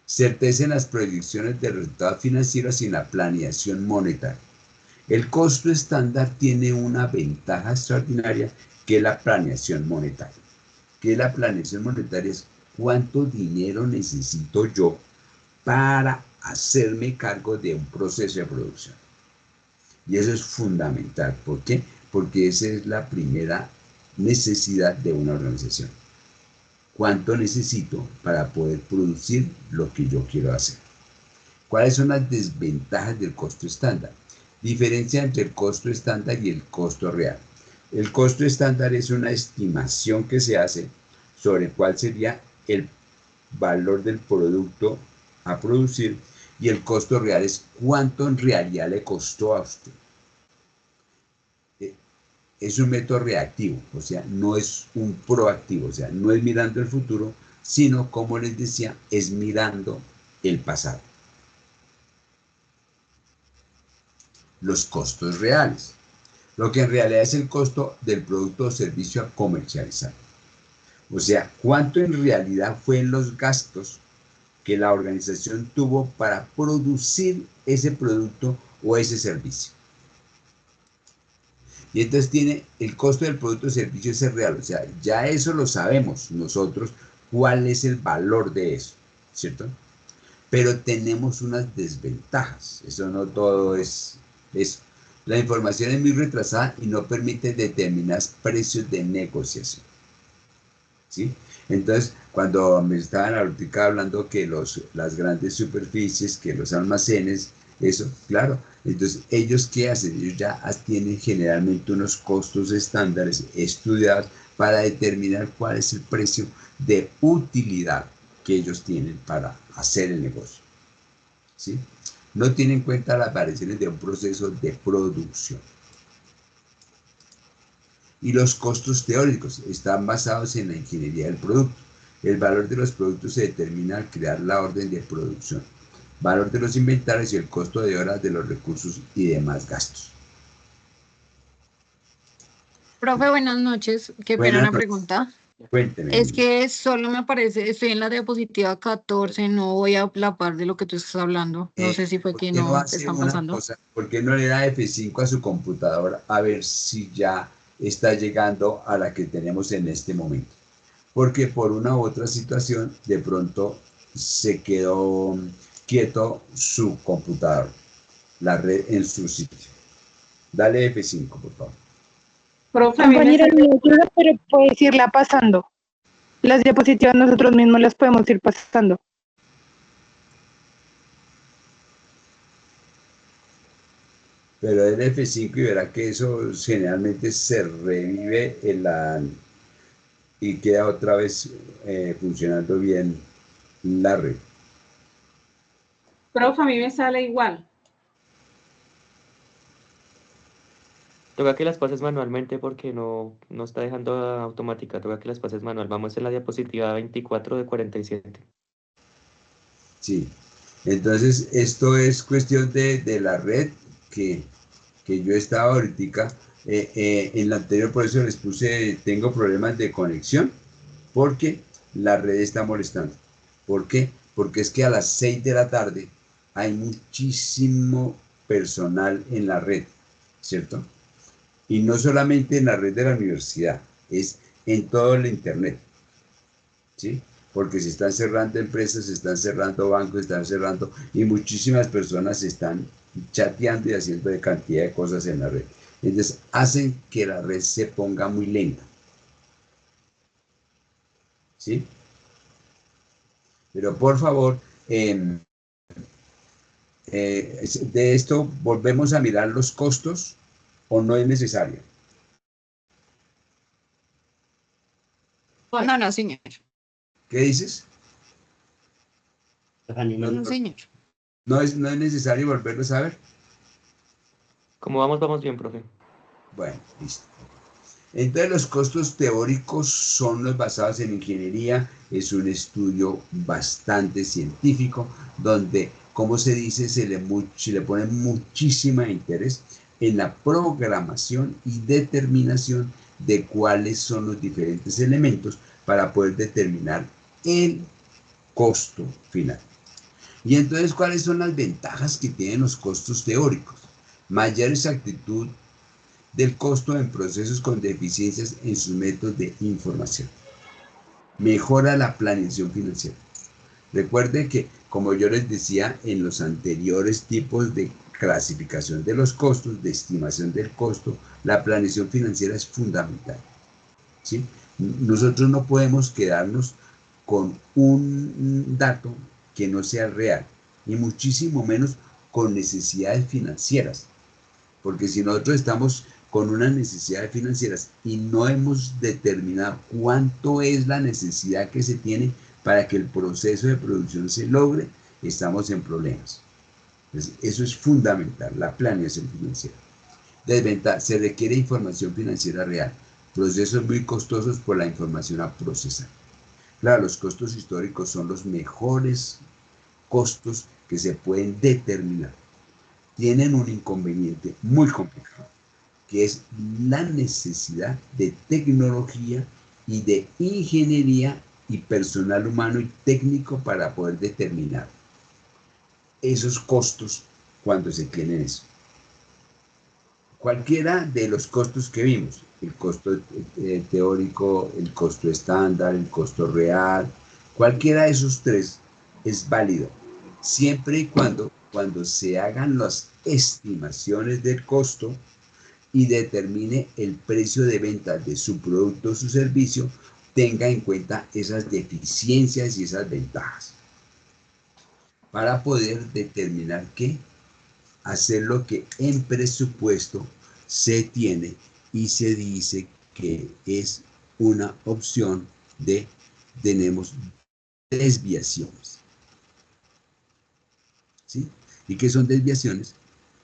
Certeza en las proyecciones de resultados financieros y en la planeación monetaria. El costo estándar tiene una ventaja extraordinaria que es la planeación monetaria. ¿Qué es la planeación monetaria? Es cuánto dinero necesito yo para hacerme cargo de un proceso de producción. Y eso es fundamental. ¿Por qué? Porque esa es la primera necesidad de una organización. ¿Cuánto necesito para poder producir lo que yo quiero hacer? ¿Cuáles son las desventajas del costo estándar? Diferencia entre el costo estándar y el costo real. El costo estándar es una estimación que se hace sobre cuál sería el valor del producto a producir, y el costo real es cuánto en realidad le costó a usted. Es un método reactivo, o sea, no es un proactivo, o sea, no es mirando el futuro, sino, como les decía, es mirando el pasado. Los costos reales, lo que en realidad es el costo del producto o servicio a comercializar. O sea, cuánto en realidad fueron los gastos que la organización tuvo para producir ese producto o ese servicio. Y entonces tiene el costo del producto o servicio ese real, o sea, ya eso lo sabemos nosotros, cuál es el valor de eso, ¿cierto? Pero tenemos unas desventajas, eso no todo es eso. La información es muy retrasada y no permite determinar precios de negociación, ¿sí? Entonces, cuando me estaban ahorita hablando que las grandes superficies, que los almacenes, eso, claro. Entonces, ¿ellos qué hacen? Ellos ya tienen generalmente unos costos estándares estudiados para determinar cuál es el precio de utilidad que ellos tienen para hacer el negocio, ¿sí? No tienen en cuenta las variaciones de un proceso de producción. Y los costos teóricos están basados en la ingeniería del producto. El valor de los productos se determina al crear la orden de producción, valor de los inventarios y el costo de horas de los recursos y demás gastos. Profe, buenas noches. Qué pena una pregunta. Cuénteme. Es que solo me aparece, estoy en la diapositiva 14, no voy a la par de lo que tú estás hablando. No sé si fue que no te están pasando. ¿Por qué no le da F5 a su computadora a ver si ya está llegando a la que tenemos en este momento? Porque por una u otra situación de pronto se quedó quieto su computador, la red en su sitio. Dale F5, por favor. Profe, a mí me Compañera, sale, no ayuda, pero puedes irla pasando. Las diapositivas nosotros mismos las podemos ir pasando. Pero el F5 y verá que eso generalmente se revive y queda otra vez funcionando bien la red. profe, a mí me sale igual. Toca que las pases manualmente porque no está dejando automática. Toca que las pases manual. Vamos en la diapositiva 24 de 47. Sí. Entonces, esto es cuestión de la red que yo estaba ahorita. En la anterior, por eso les puse, tengo problemas de conexión, porque la red está molestando. ¿Por qué? Porque es que a las 6 de la tarde hay muchísimo personal en la red, ¿cierto? Y no solamente en la red de la universidad, es en todo el Internet, ¿sí? Porque se están cerrando empresas, se están cerrando bancos, se están cerrando, y muchísimas personas están chateando y haciendo de cantidad de cosas en la red. Entonces, hacen que la red se ponga muy lenta, ¿sí? Pero por favor, de esto volvemos a mirar los costos, o no es necesario. No, no, señor. ¿Qué dices? No, señor. No es necesario volverlos a ver. ¿Cómo vamos? Vamos bien, profe. Bueno, listo. Entonces los costos teóricos son los basados en ingeniería, es un estudio bastante científico donde, como se dice, se le pone muchísimo interés en la programación y determinación de cuáles son los diferentes elementos para poder determinar el costo final. Y entonces, ¿cuáles son las ventajas que tienen los costos teóricos? Mayor exactitud del costo en procesos con deficiencias en sus métodos de información. Mejora la planeación financiera. Recuerde que, como yo les decía en los anteriores tipos de clasificación de los costos, de estimación del costo, la planeación financiera es fundamental, ¿sí? Nosotros no podemos quedarnos con un dato que no sea real, y muchísimo menos con necesidades financieras, porque si nosotros estamos con unas necesidades financieras y no hemos determinado cuánto es la necesidad que se tiene para que el proceso de producción se logre, estamos en problemas. Entonces, eso es fundamental, la planeación financiera. Desventaja, se requiere información financiera real, procesos muy costosos por la información a procesar. Claro, los costos históricos son los mejores costos que se pueden determinar. Tienen un inconveniente muy complicado, que es la necesidad de tecnología y de ingeniería y personal humano y técnico para poder determinar esos costos cuando se tienen eso. Cualquiera de los costos que vimos, el costo teórico, el costo estándar, el costo real, cualquiera de esos tres es válido, siempre y cuando se hagan las estimaciones del costo y determine el precio de venta de su producto o su servicio, tenga en cuenta esas deficiencias y esas ventajas para poder determinar qué hacer, lo que en presupuesto se tiene y se dice que es una opción de tenemos desviaciones, ¿sí? ¿Y qué son desviaciones?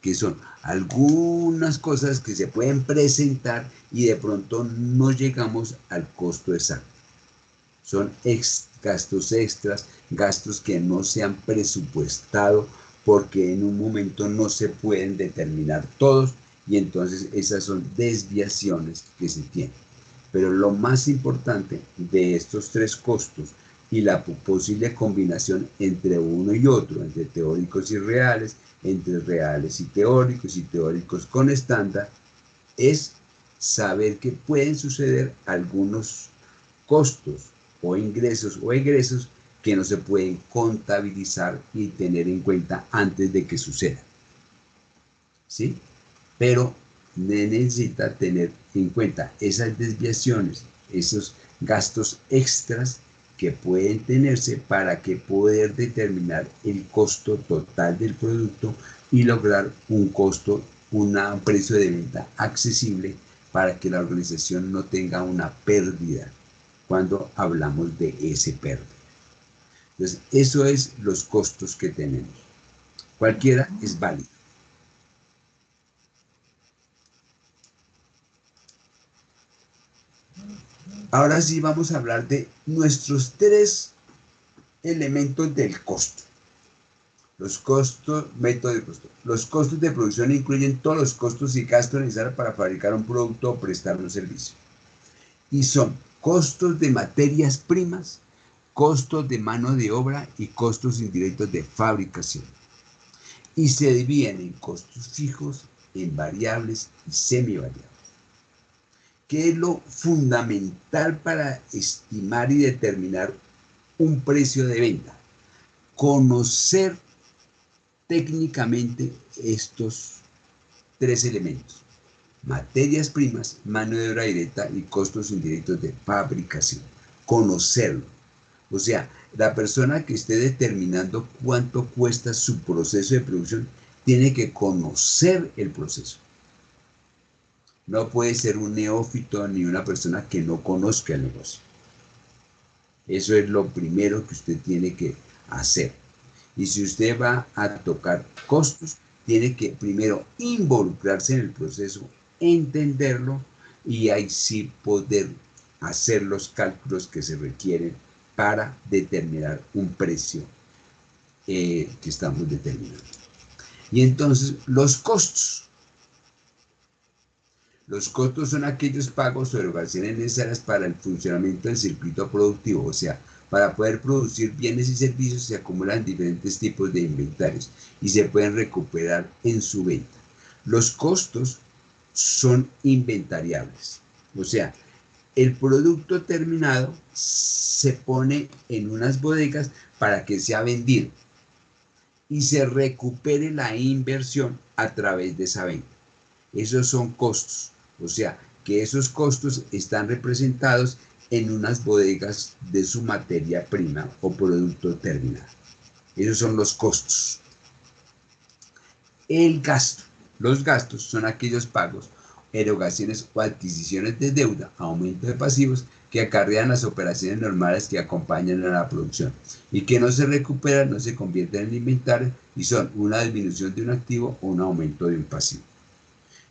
Que son algunas cosas que se pueden presentar y de pronto no llegamos al costo exacto. Son gastos extras, gastos que no se han presupuestado porque en un momento no se pueden determinar todos, y entonces esas son desviaciones que se tienen. Pero lo más importante de estos tres costos y la posible combinación entre uno y otro, entre teóricos y reales, entre reales y teóricos con estándar, es saber que pueden suceder algunos costos o ingresos o egresos que no se pueden contabilizar y tener en cuenta antes de que suceda, ¿sí? Pero necesita tener en cuenta esas desviaciones, esos gastos extras que pueden tenerse para que poder determinar el costo total del producto y lograr un precio de venta accesible para que la organización no tenga una pérdida cuando hablamos de ese pérdida. Entonces, eso es los costos que tenemos. Cualquiera es válido. Ahora sí vamos a hablar de nuestros 3 elementos del costo. Los costos, método de costo. Los costos de producción incluyen todos los costos y gastos necesarios para fabricar un producto o prestar un servicio. Y son costos de materias primas, costos de mano de obra y costos indirectos de fabricación. Y se dividen en costos fijos, en variables y semivariables. ¿Qué es lo fundamental para estimar y determinar un precio de venta? Conocer técnicamente estos 3 elementos: materias primas, mano de obra directa y costos indirectos de fabricación. Conocerlo. O sea, la persona que esté determinando cuánto cuesta su proceso de producción tiene que conocer el proceso. No puede ser un neófito ni una persona que no conozca el negocio. Eso es lo primero que usted tiene que hacer. Y si usted va a tocar costos, tiene que primero involucrarse en el proceso, entenderlo y ahí sí poder hacer los cálculos que se requieren para determinar un precio que estamos determinando. Y entonces los costos. Los costos son aquellos pagos o erogaciones necesarias para el funcionamiento del circuito productivo, o sea, para poder producir bienes y servicios se acumulan diferentes tipos de inventarios y se pueden recuperar en su venta. Los costos son inventariables, o sea, el producto terminado se pone en unas bodegas para que sea vendido y se recupere la inversión a través de esa venta. Esos son costos, o sea, que esos costos están representados en unas bodegas de su materia prima o producto terminado. Esos son los costos. El gasto. Los gastos son aquellos pagos, erogaciones o adquisiciones de deuda, aumento de pasivos que acarrean las operaciones normales que acompañan a la producción y que no se recuperan, no se convierten en inventario y son una disminución de un activo o un aumento de un pasivo.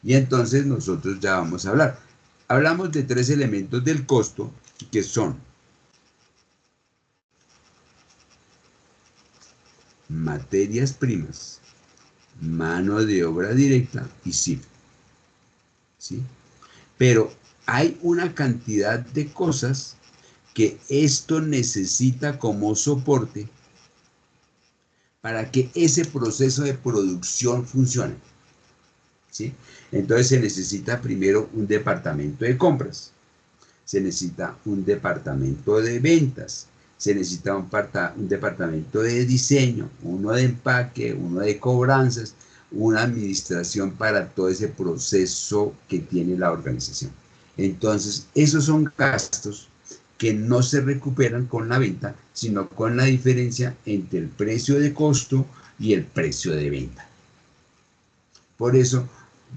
Y entonces nosotros ya vamos a hablar. Hablamos de 3 elementos del costo que son materias primas, mano de obra directa y cifra. ¿Sí? Pero hay una cantidad de cosas que esto necesita como soporte para que ese proceso de producción funcione. ¿Sí? Entonces se necesita primero un departamento de compras, se necesita un departamento de ventas, se necesita un departamento de diseño, uno de empaque, uno de cobranzas, una administración para todo ese proceso que tiene la organización. Entonces, esos son gastos que no se recuperan con la venta, sino con la diferencia entre el precio de costo y el precio de venta. Por eso,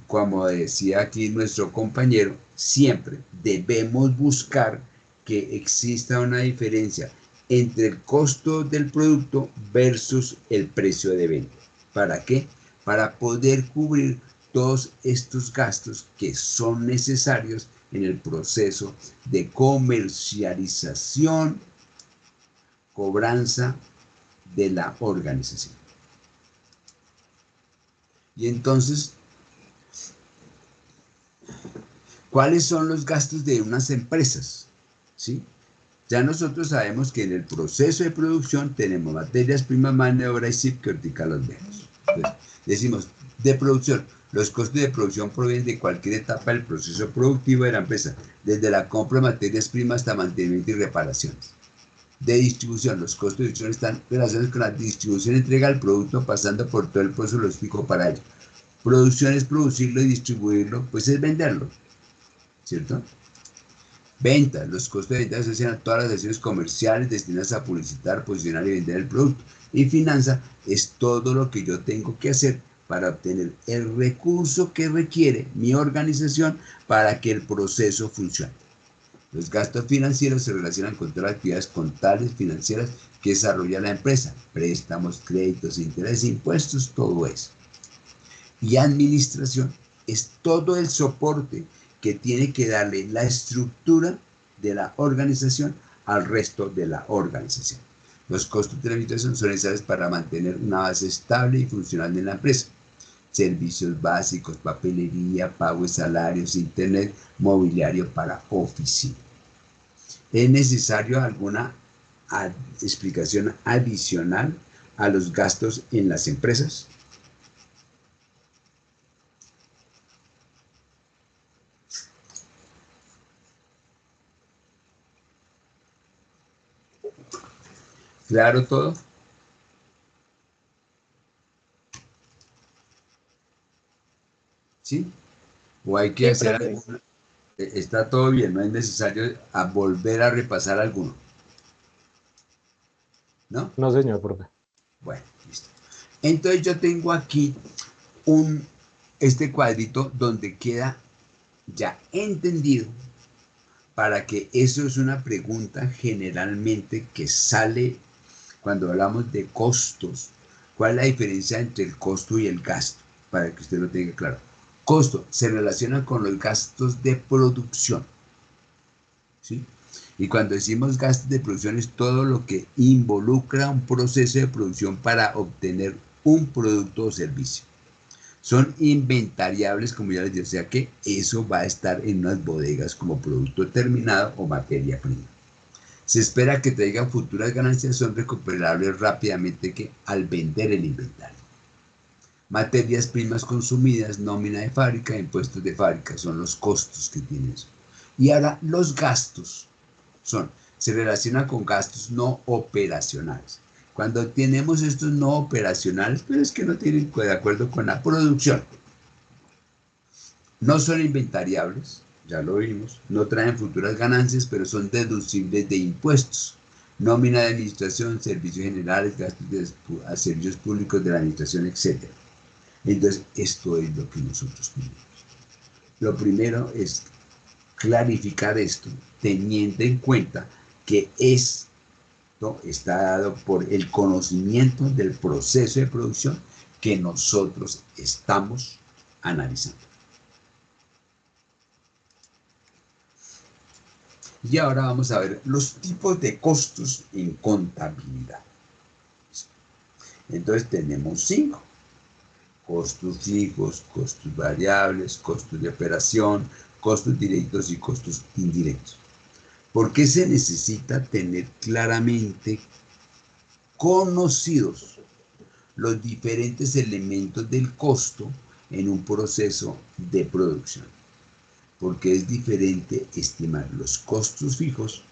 como decía aquí nuestro compañero, siempre debemos buscar que exista una diferencia entre el costo del producto versus el precio de venta. ¿Para qué? Para poder cubrir todos estos gastos que son necesarios en el proceso de comercialización, cobranza de la organización. Y entonces, ¿cuáles son los gastos de unas empresas? ¿Sí? Ya nosotros sabemos que en el proceso de producción tenemos materias primas, mano de obra y SIP que ahorita los vemos. Entonces, decimos, de producción, los costos de producción provienen de cualquier etapa del proceso productivo de la empresa, desde la compra de materias primas hasta mantenimiento y reparaciones. De distribución, los costos de distribución están relacionados con la distribución y entrega del producto pasando por todo el proceso logístico para ello. Producción es producirlo y distribuirlo, pues es venderlo, ¿cierto? Venta, los costos de venta se asocian a todas las acciones comerciales destinadas a publicitar, posicionar y vender el producto. Y finanza es todo lo que yo tengo que hacer para obtener el recurso que requiere mi organización para que el proceso funcione. Los gastos financieros se relacionan con todas las actividades contables financieras que desarrolla la empresa, préstamos, créditos, intereses, impuestos, todo eso. Y administración es todo el soporte que tiene que darle la estructura de la organización al resto de la organización. Los costos de la administración son necesarios para mantener una base estable y funcional en la empresa. Servicios básicos, papelería, pago de salarios, internet, mobiliario para oficina. ¿Es necesario alguna explicación adicional a los gastos en las empresas? ¿Claro todo? ¿Sí? ¿O hay que hacer alguna? Está todo bien, no es necesario volver a repasar alguno. ¿No? No, señor, profe. Bueno, listo. Entonces yo tengo aquí este cuadrito donde queda ya entendido, para que eso es una pregunta generalmente que sale cuando hablamos de costos. ¿Cuál es la diferencia entre el costo y el gasto? Para que usted lo tenga claro. Costo se relaciona con los gastos de producción, ¿sí? Y cuando decimos gastos de producción es todo lo que involucra un proceso de producción para obtener un producto o servicio. Son inventariables, como ya les decía, o sea que eso va a estar en unas bodegas como producto terminado o materia prima. Se espera que traigan futuras ganancias, son recuperables rápidamente al vender el inventario. Materias primas consumidas, nómina de fábrica, impuestos de fábrica, son los costos que tiene eso. Y ahora los gastos se relacionan con gastos no operacionales. Cuando tenemos estos no operacionales, pero es que no tienen de acuerdo con la producción. No son inventariables, ya lo vimos, no traen futuras ganancias, pero son deducibles de impuestos. Nómina de administración, servicios generales, gastos de servicios públicos de la administración, etc. Entonces, esto es lo que nosotros tenemos. Lo primero es clarificar esto, teniendo en cuenta que esto está dado por el conocimiento del proceso de producción que nosotros estamos analizando. Y ahora vamos a ver los tipos de costos en contabilidad. Entonces tenemos 5. Costos fijos, costos variables, costos de operación, costos directos y costos indirectos. ¿Por qué se necesita tener claramente conocidos los diferentes elementos del costo en un proceso de producción? Porque es diferente estimar los costos fijos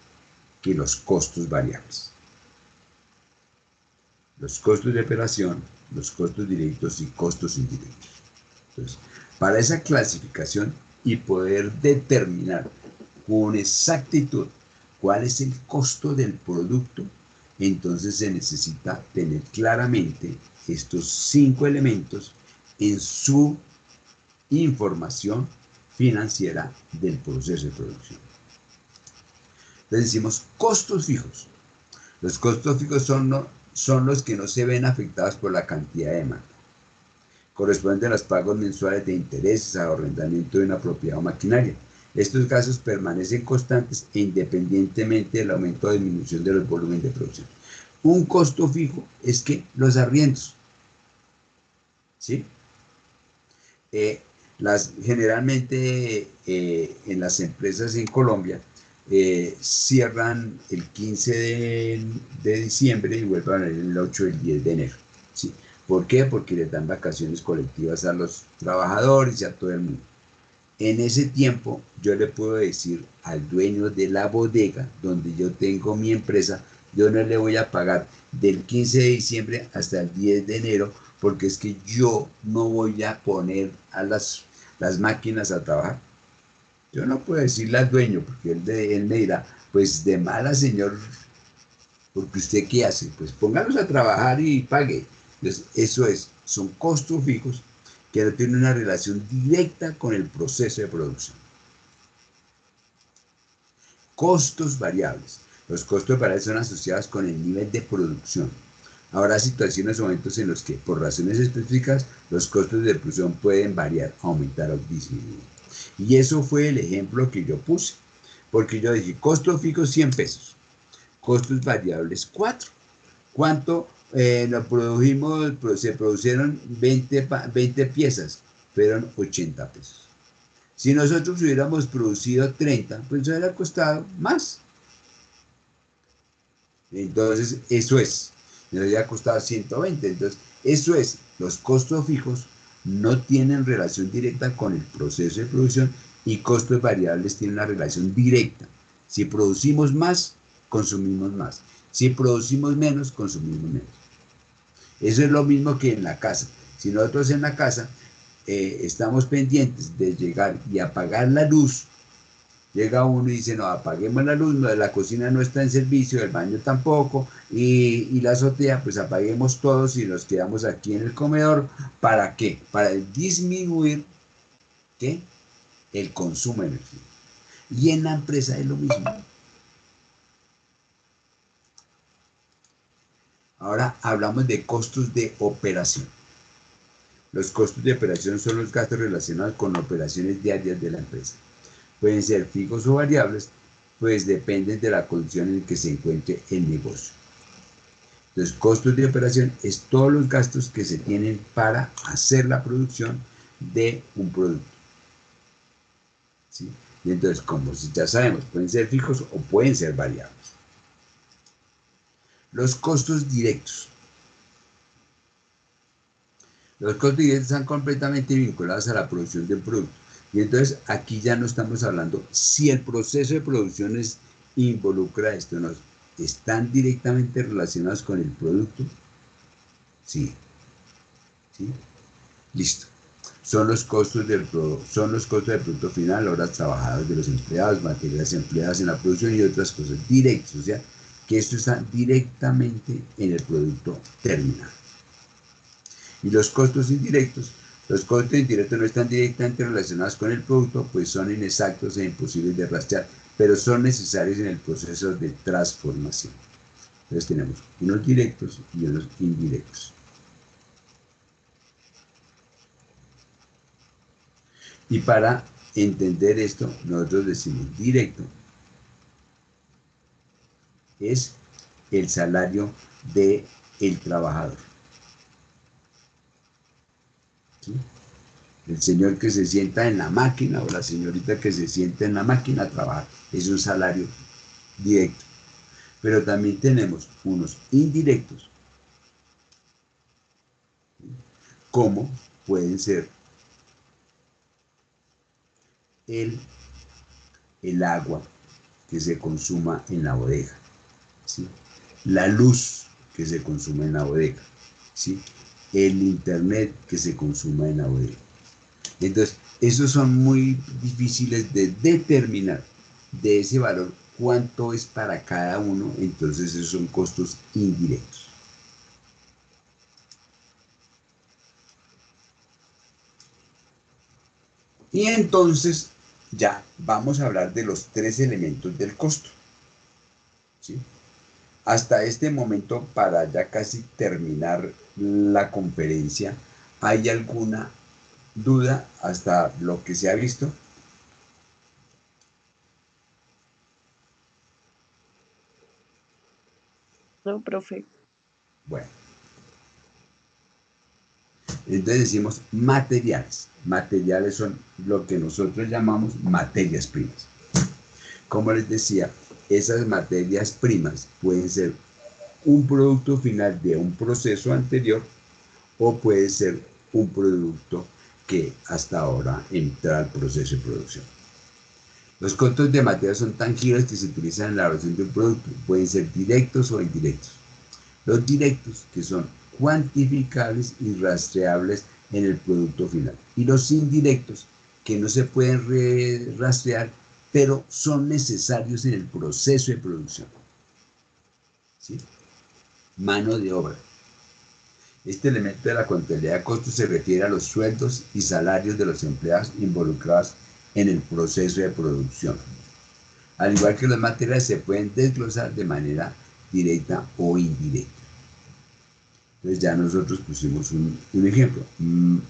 que los costos variables. Los costos de operación, los costos directos y costos indirectos. Entonces, para esa clasificación y poder determinar con exactitud cuál es el costo del producto, entonces se necesita tener claramente estos 5 elementos en su información financiera del proceso de producción. Entonces decimos costos fijos. Los costos fijos son los que no se ven afectados por la cantidad de demanda. Corresponden a los pagos mensuales de intereses, a arrendamiento de una propiedad o maquinaria. Estos gastos permanecen constantes e independientemente del aumento o disminución de los volúmenes de producción. Un costo fijo es que los arriendos, ¿sí? Generalmente en las empresas en Colombia cierran el 15 de diciembre y vuelven a abrir el 8 y el 10 de enero. ¿Sí? ¿Por qué? Porque les dan vacaciones colectivas a los trabajadores y a todo el mundo. En ese tiempo yo le puedo decir al dueño de la bodega donde yo tengo mi empresa, yo no le voy a pagar del 15 de diciembre hasta el 10 de enero, porque es que yo no voy a poner a las máquinas a trabajar. Yo no puedo decirle al dueño, porque él me dirá, pues de mala, señor, porque usted qué hace, pues póngalos a trabajar y pague. Entonces, eso son costos fijos que no tienen una relación directa con el proceso de producción. Costos variables. Los costos variables son asociados con el nivel de producción. Habrá situaciones o momentos en los que, por razones específicas, los costos de producción pueden variar, aumentar o disminuir. Y eso fue el ejemplo que yo puse, porque yo dije, costos fijos 100 pesos, costos variables 4. ¿Cuánto nos produjimos? Se produjeron 20 piezas, fueron 80 pesos. Si nosotros hubiéramos producido 30, pues eso hubiera costado más. Entonces, eso nos hubiera costado 120. Entonces, eso los costos fijos no tienen relación directa con el proceso de producción y costos variables tienen una relación directa. Si producimos más, consumimos más. Si producimos menos, consumimos menos. Eso es lo mismo que en la casa. Si nosotros en la casa estamos pendientes de llegar y apagar la luz, llega uno y dice, no, apaguemos la luz, la cocina no está en servicio, el baño tampoco, y la azotea, pues apaguemos todos y nos quedamos aquí en el comedor. ¿Para qué? Para disminuir, ¿qué? El consumo de energía. Y en la empresa es lo mismo. Ahora hablamos de costos de operación. Los costos de operación son los gastos relacionados con operaciones diarias de la empresa. Pueden ser fijos o variables, pues dependen de la condición en que se encuentre el negocio. Los costos de operación es todos los gastos que se tienen para hacer la producción de un producto. ¿Sí? Y entonces, como ya sabemos, pueden ser fijos o pueden ser variables. Los costos directos. Los costos directos están completamente vinculados a la producción de un producto. Y entonces aquí ya no estamos hablando si el proceso de producción involucra esto o no. ¿Están directamente relacionados con el producto? Sí. ¿Sí? Listo. Son los costos del producto final, horas trabajadas de los empleados, materias empleadas en la producción y otras cosas directas. O sea, que esto está directamente en el producto terminal. Y los costos indirectos no están directamente relacionados con el producto, pues son inexactos e imposibles de rastrear, pero son necesarios en el proceso de transformación. Entonces tenemos unos directos y unos indirectos. Y para entender esto, nosotros decimos directo es el salario del trabajador. ¿Sí? El señor que se sienta en la máquina o la señorita que se sienta en la máquina a trabajar es un salario directo. Pero también tenemos unos indirectos, como pueden ser el agua que se consuma en la bodega, ¿sí? La luz que se consume en la bodega, ¿sí? El internet que se consuma en la bodega. Entonces, esos son muy difíciles de determinar de ese valor cuánto es para cada uno, entonces esos son costos indirectos. Y entonces ya vamos a hablar de los 3 elementos del costo, ¿sí? Hasta este momento, para ya casi terminar la conferencia, ¿hay alguna duda hasta lo que se ha visto? No, profe. Bueno. Entonces decimos materiales. Materiales son lo que nosotros llamamos materias primas. Como les decía, esas materias primas pueden ser un producto final de un proceso anterior o puede ser un producto que hasta ahora entra al proceso de producción. Los costos de material son tangibles que se utilizan en la elaboración de un producto. Pueden ser directos o indirectos. Los directos, que son cuantificables y rastreables en el producto final. Y los indirectos, que no se pueden rastrear, pero son necesarios en el proceso de producción. ¿Sí? Mano de obra. Este elemento de la contabilidad de costos se refiere a los sueldos y salarios de los empleados involucrados en el proceso de producción. Al igual que los materiales, se pueden desglosar de manera directa o indirecta. Entonces ya nosotros pusimos un ejemplo.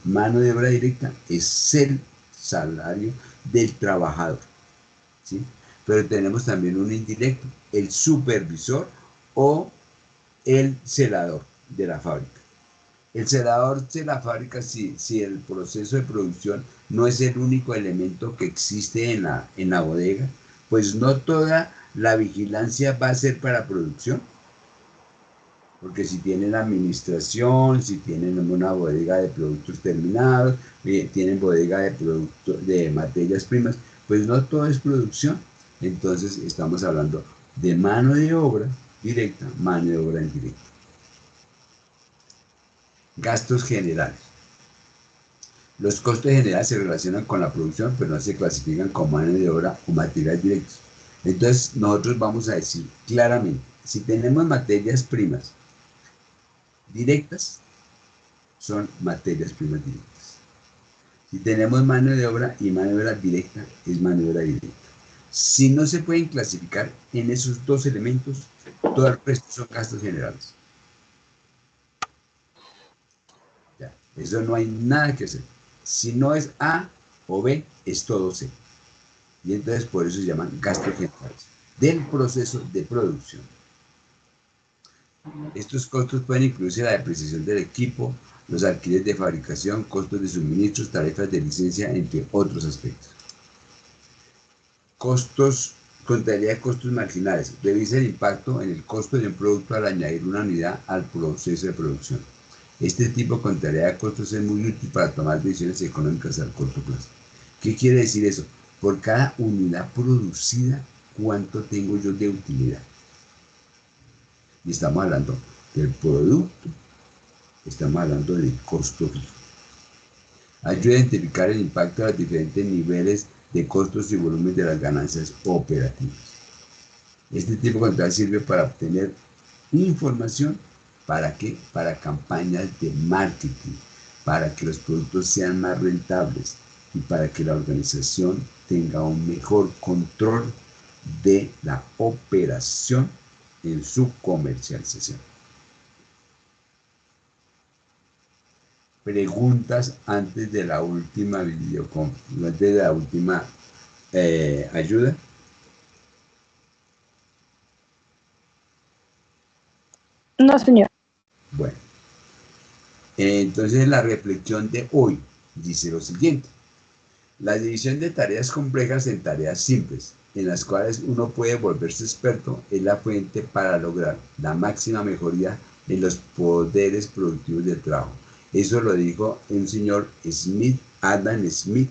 Mano de obra directa es el salario del trabajador, ¿sí? Pero tenemos también un indirecto, el supervisor o el celador de la fábrica. El celador de la fábrica, si el proceso de producción no es el único elemento que existe en la bodega, pues no toda la vigilancia va a ser para producción. Porque si tienen administración, si tienen una bodega de productos terminados, tienen bodega de materias primas, pues no todo es producción. Entonces estamos hablando de mano de obra directa, mano de obra indirecta. Gastos generales. Los costos generales se relacionan con la producción, pero no se clasifican como mano de obra o materiales directos. Entonces nosotros vamos a decir claramente, si tenemos materias primas directas, son materias primas directas. Si tenemos mano de obra y mano de obra directa, es mano de obra directa. Si no se pueden clasificar en esos dos elementos, todo el resto son gastos generales. Ya, eso no hay nada que hacer. Si no es A o B, es todo C. Y entonces por eso se llaman gastos generales del proceso de producción. Estos costos pueden incluirse la depreciación del equipo, los alquileres de fabricación, costos de suministros, tarifas de licencia, entre otros aspectos. Costos, contabilidad de costos marginales. Revisa el impacto en el costo de un producto al añadir una unidad al proceso de producción. Este tipo de contabilidad de costos es muy útil para tomar decisiones económicas a corto plazo. ¿Qué quiere decir eso? Por cada unidad producida, ¿cuánto tengo yo de utilidad? Y estamos hablando del producto, estamos hablando del costo fijo. Ayuda a identificar el impacto de los diferentes niveles de costos y volúmenes de las ganancias operativas. Este tipo de control sirve para obtener información, ¿para qué? Para campañas de marketing, para que los productos sean más rentables y para que la organización tenga un mejor control de la operación en su comercialización. Preguntas antes de la última videoconferencia, antes de la última ayuda. No, señor. Bueno, entonces la reflexión de hoy dice lo siguiente. La división de tareas complejas en tareas simples, en las cuales uno puede volverse experto, es la fuente para lograr la máxima mejoría en los poderes productivos del trabajo. Eso lo dijo un señor Smith, Adam Smith,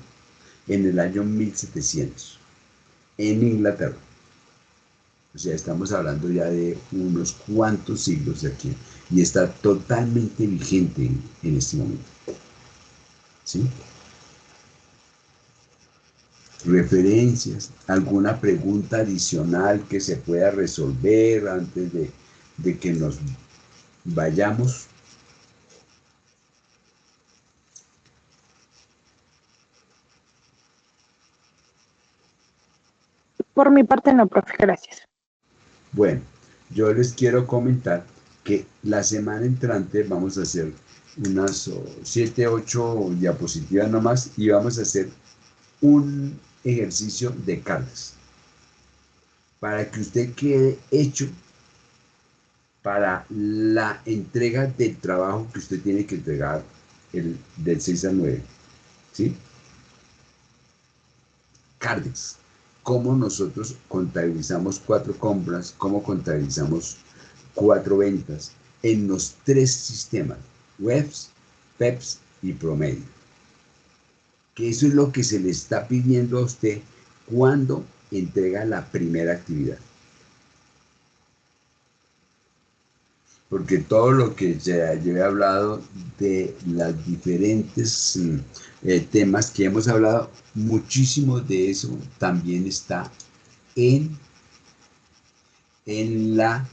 en el año 1700, en Inglaterra. O sea, estamos hablando ya de unos cuantos siglos de aquí, y está totalmente vigente en este momento. ¿Sí? Referencias, alguna pregunta adicional que se pueda resolver antes de que nos vayamos. Por mi parte no, profe, gracias. Bueno, yo les quiero comentar que la semana entrante vamos a hacer unas 7, 8 diapositivas nomás y vamos a hacer un ejercicio de cargas para que usted quede hecho para la entrega del trabajo que usted tiene que entregar del 6 al 9, ¿sí? Cargas. Cómo nosotros contabilizamos 4 compras, cómo contabilizamos 4 ventas en los 3 sistemas, WEBS, PEPS y promedio. Que eso es lo que se le está pidiendo a usted ¿Cuándo entrega la primera actividad? Porque todo lo que yo he hablado de los diferentes temas que hemos hablado, muchísimo de eso también está en la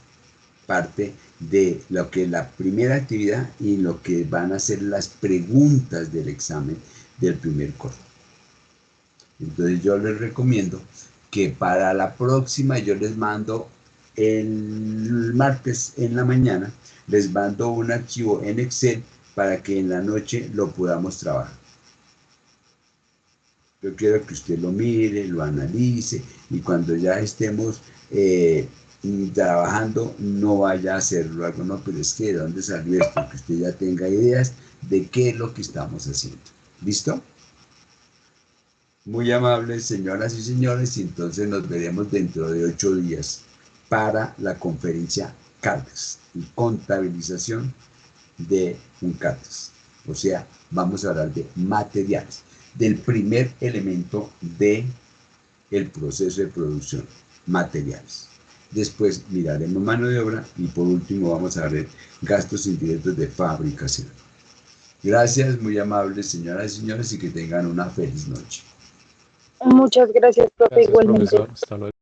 parte de lo que es la primera actividad y lo que van a ser las preguntas del examen del primer corte. Entonces yo les recomiendo que para la próxima yo les mando el martes en la mañana, les mando un archivo en Excel para que en la noche lo podamos trabajar. Yo quiero que usted lo mire, lo analice y cuando ya estemos trabajando no vaya a hacerlo algo, no, pero es que ¿de dónde salió esto? Que usted ya tenga ideas de qué es lo que estamos haciendo. ¿Listo? Muy amables, señoras y señores, y entonces nos veremos dentro de 8 días para la conferencia CARTES y contabilización de un CARTES. O sea, vamos a hablar de materiales, del primer elemento del proceso de producción, materiales. Después miraremos mano de obra y por último vamos a ver gastos indirectos de fabricación. Gracias, muy amables, señoras y señores, y que tengan una feliz noche. Muchas gracias, profe, Gracias, igualmente. profesor. Hasta luego.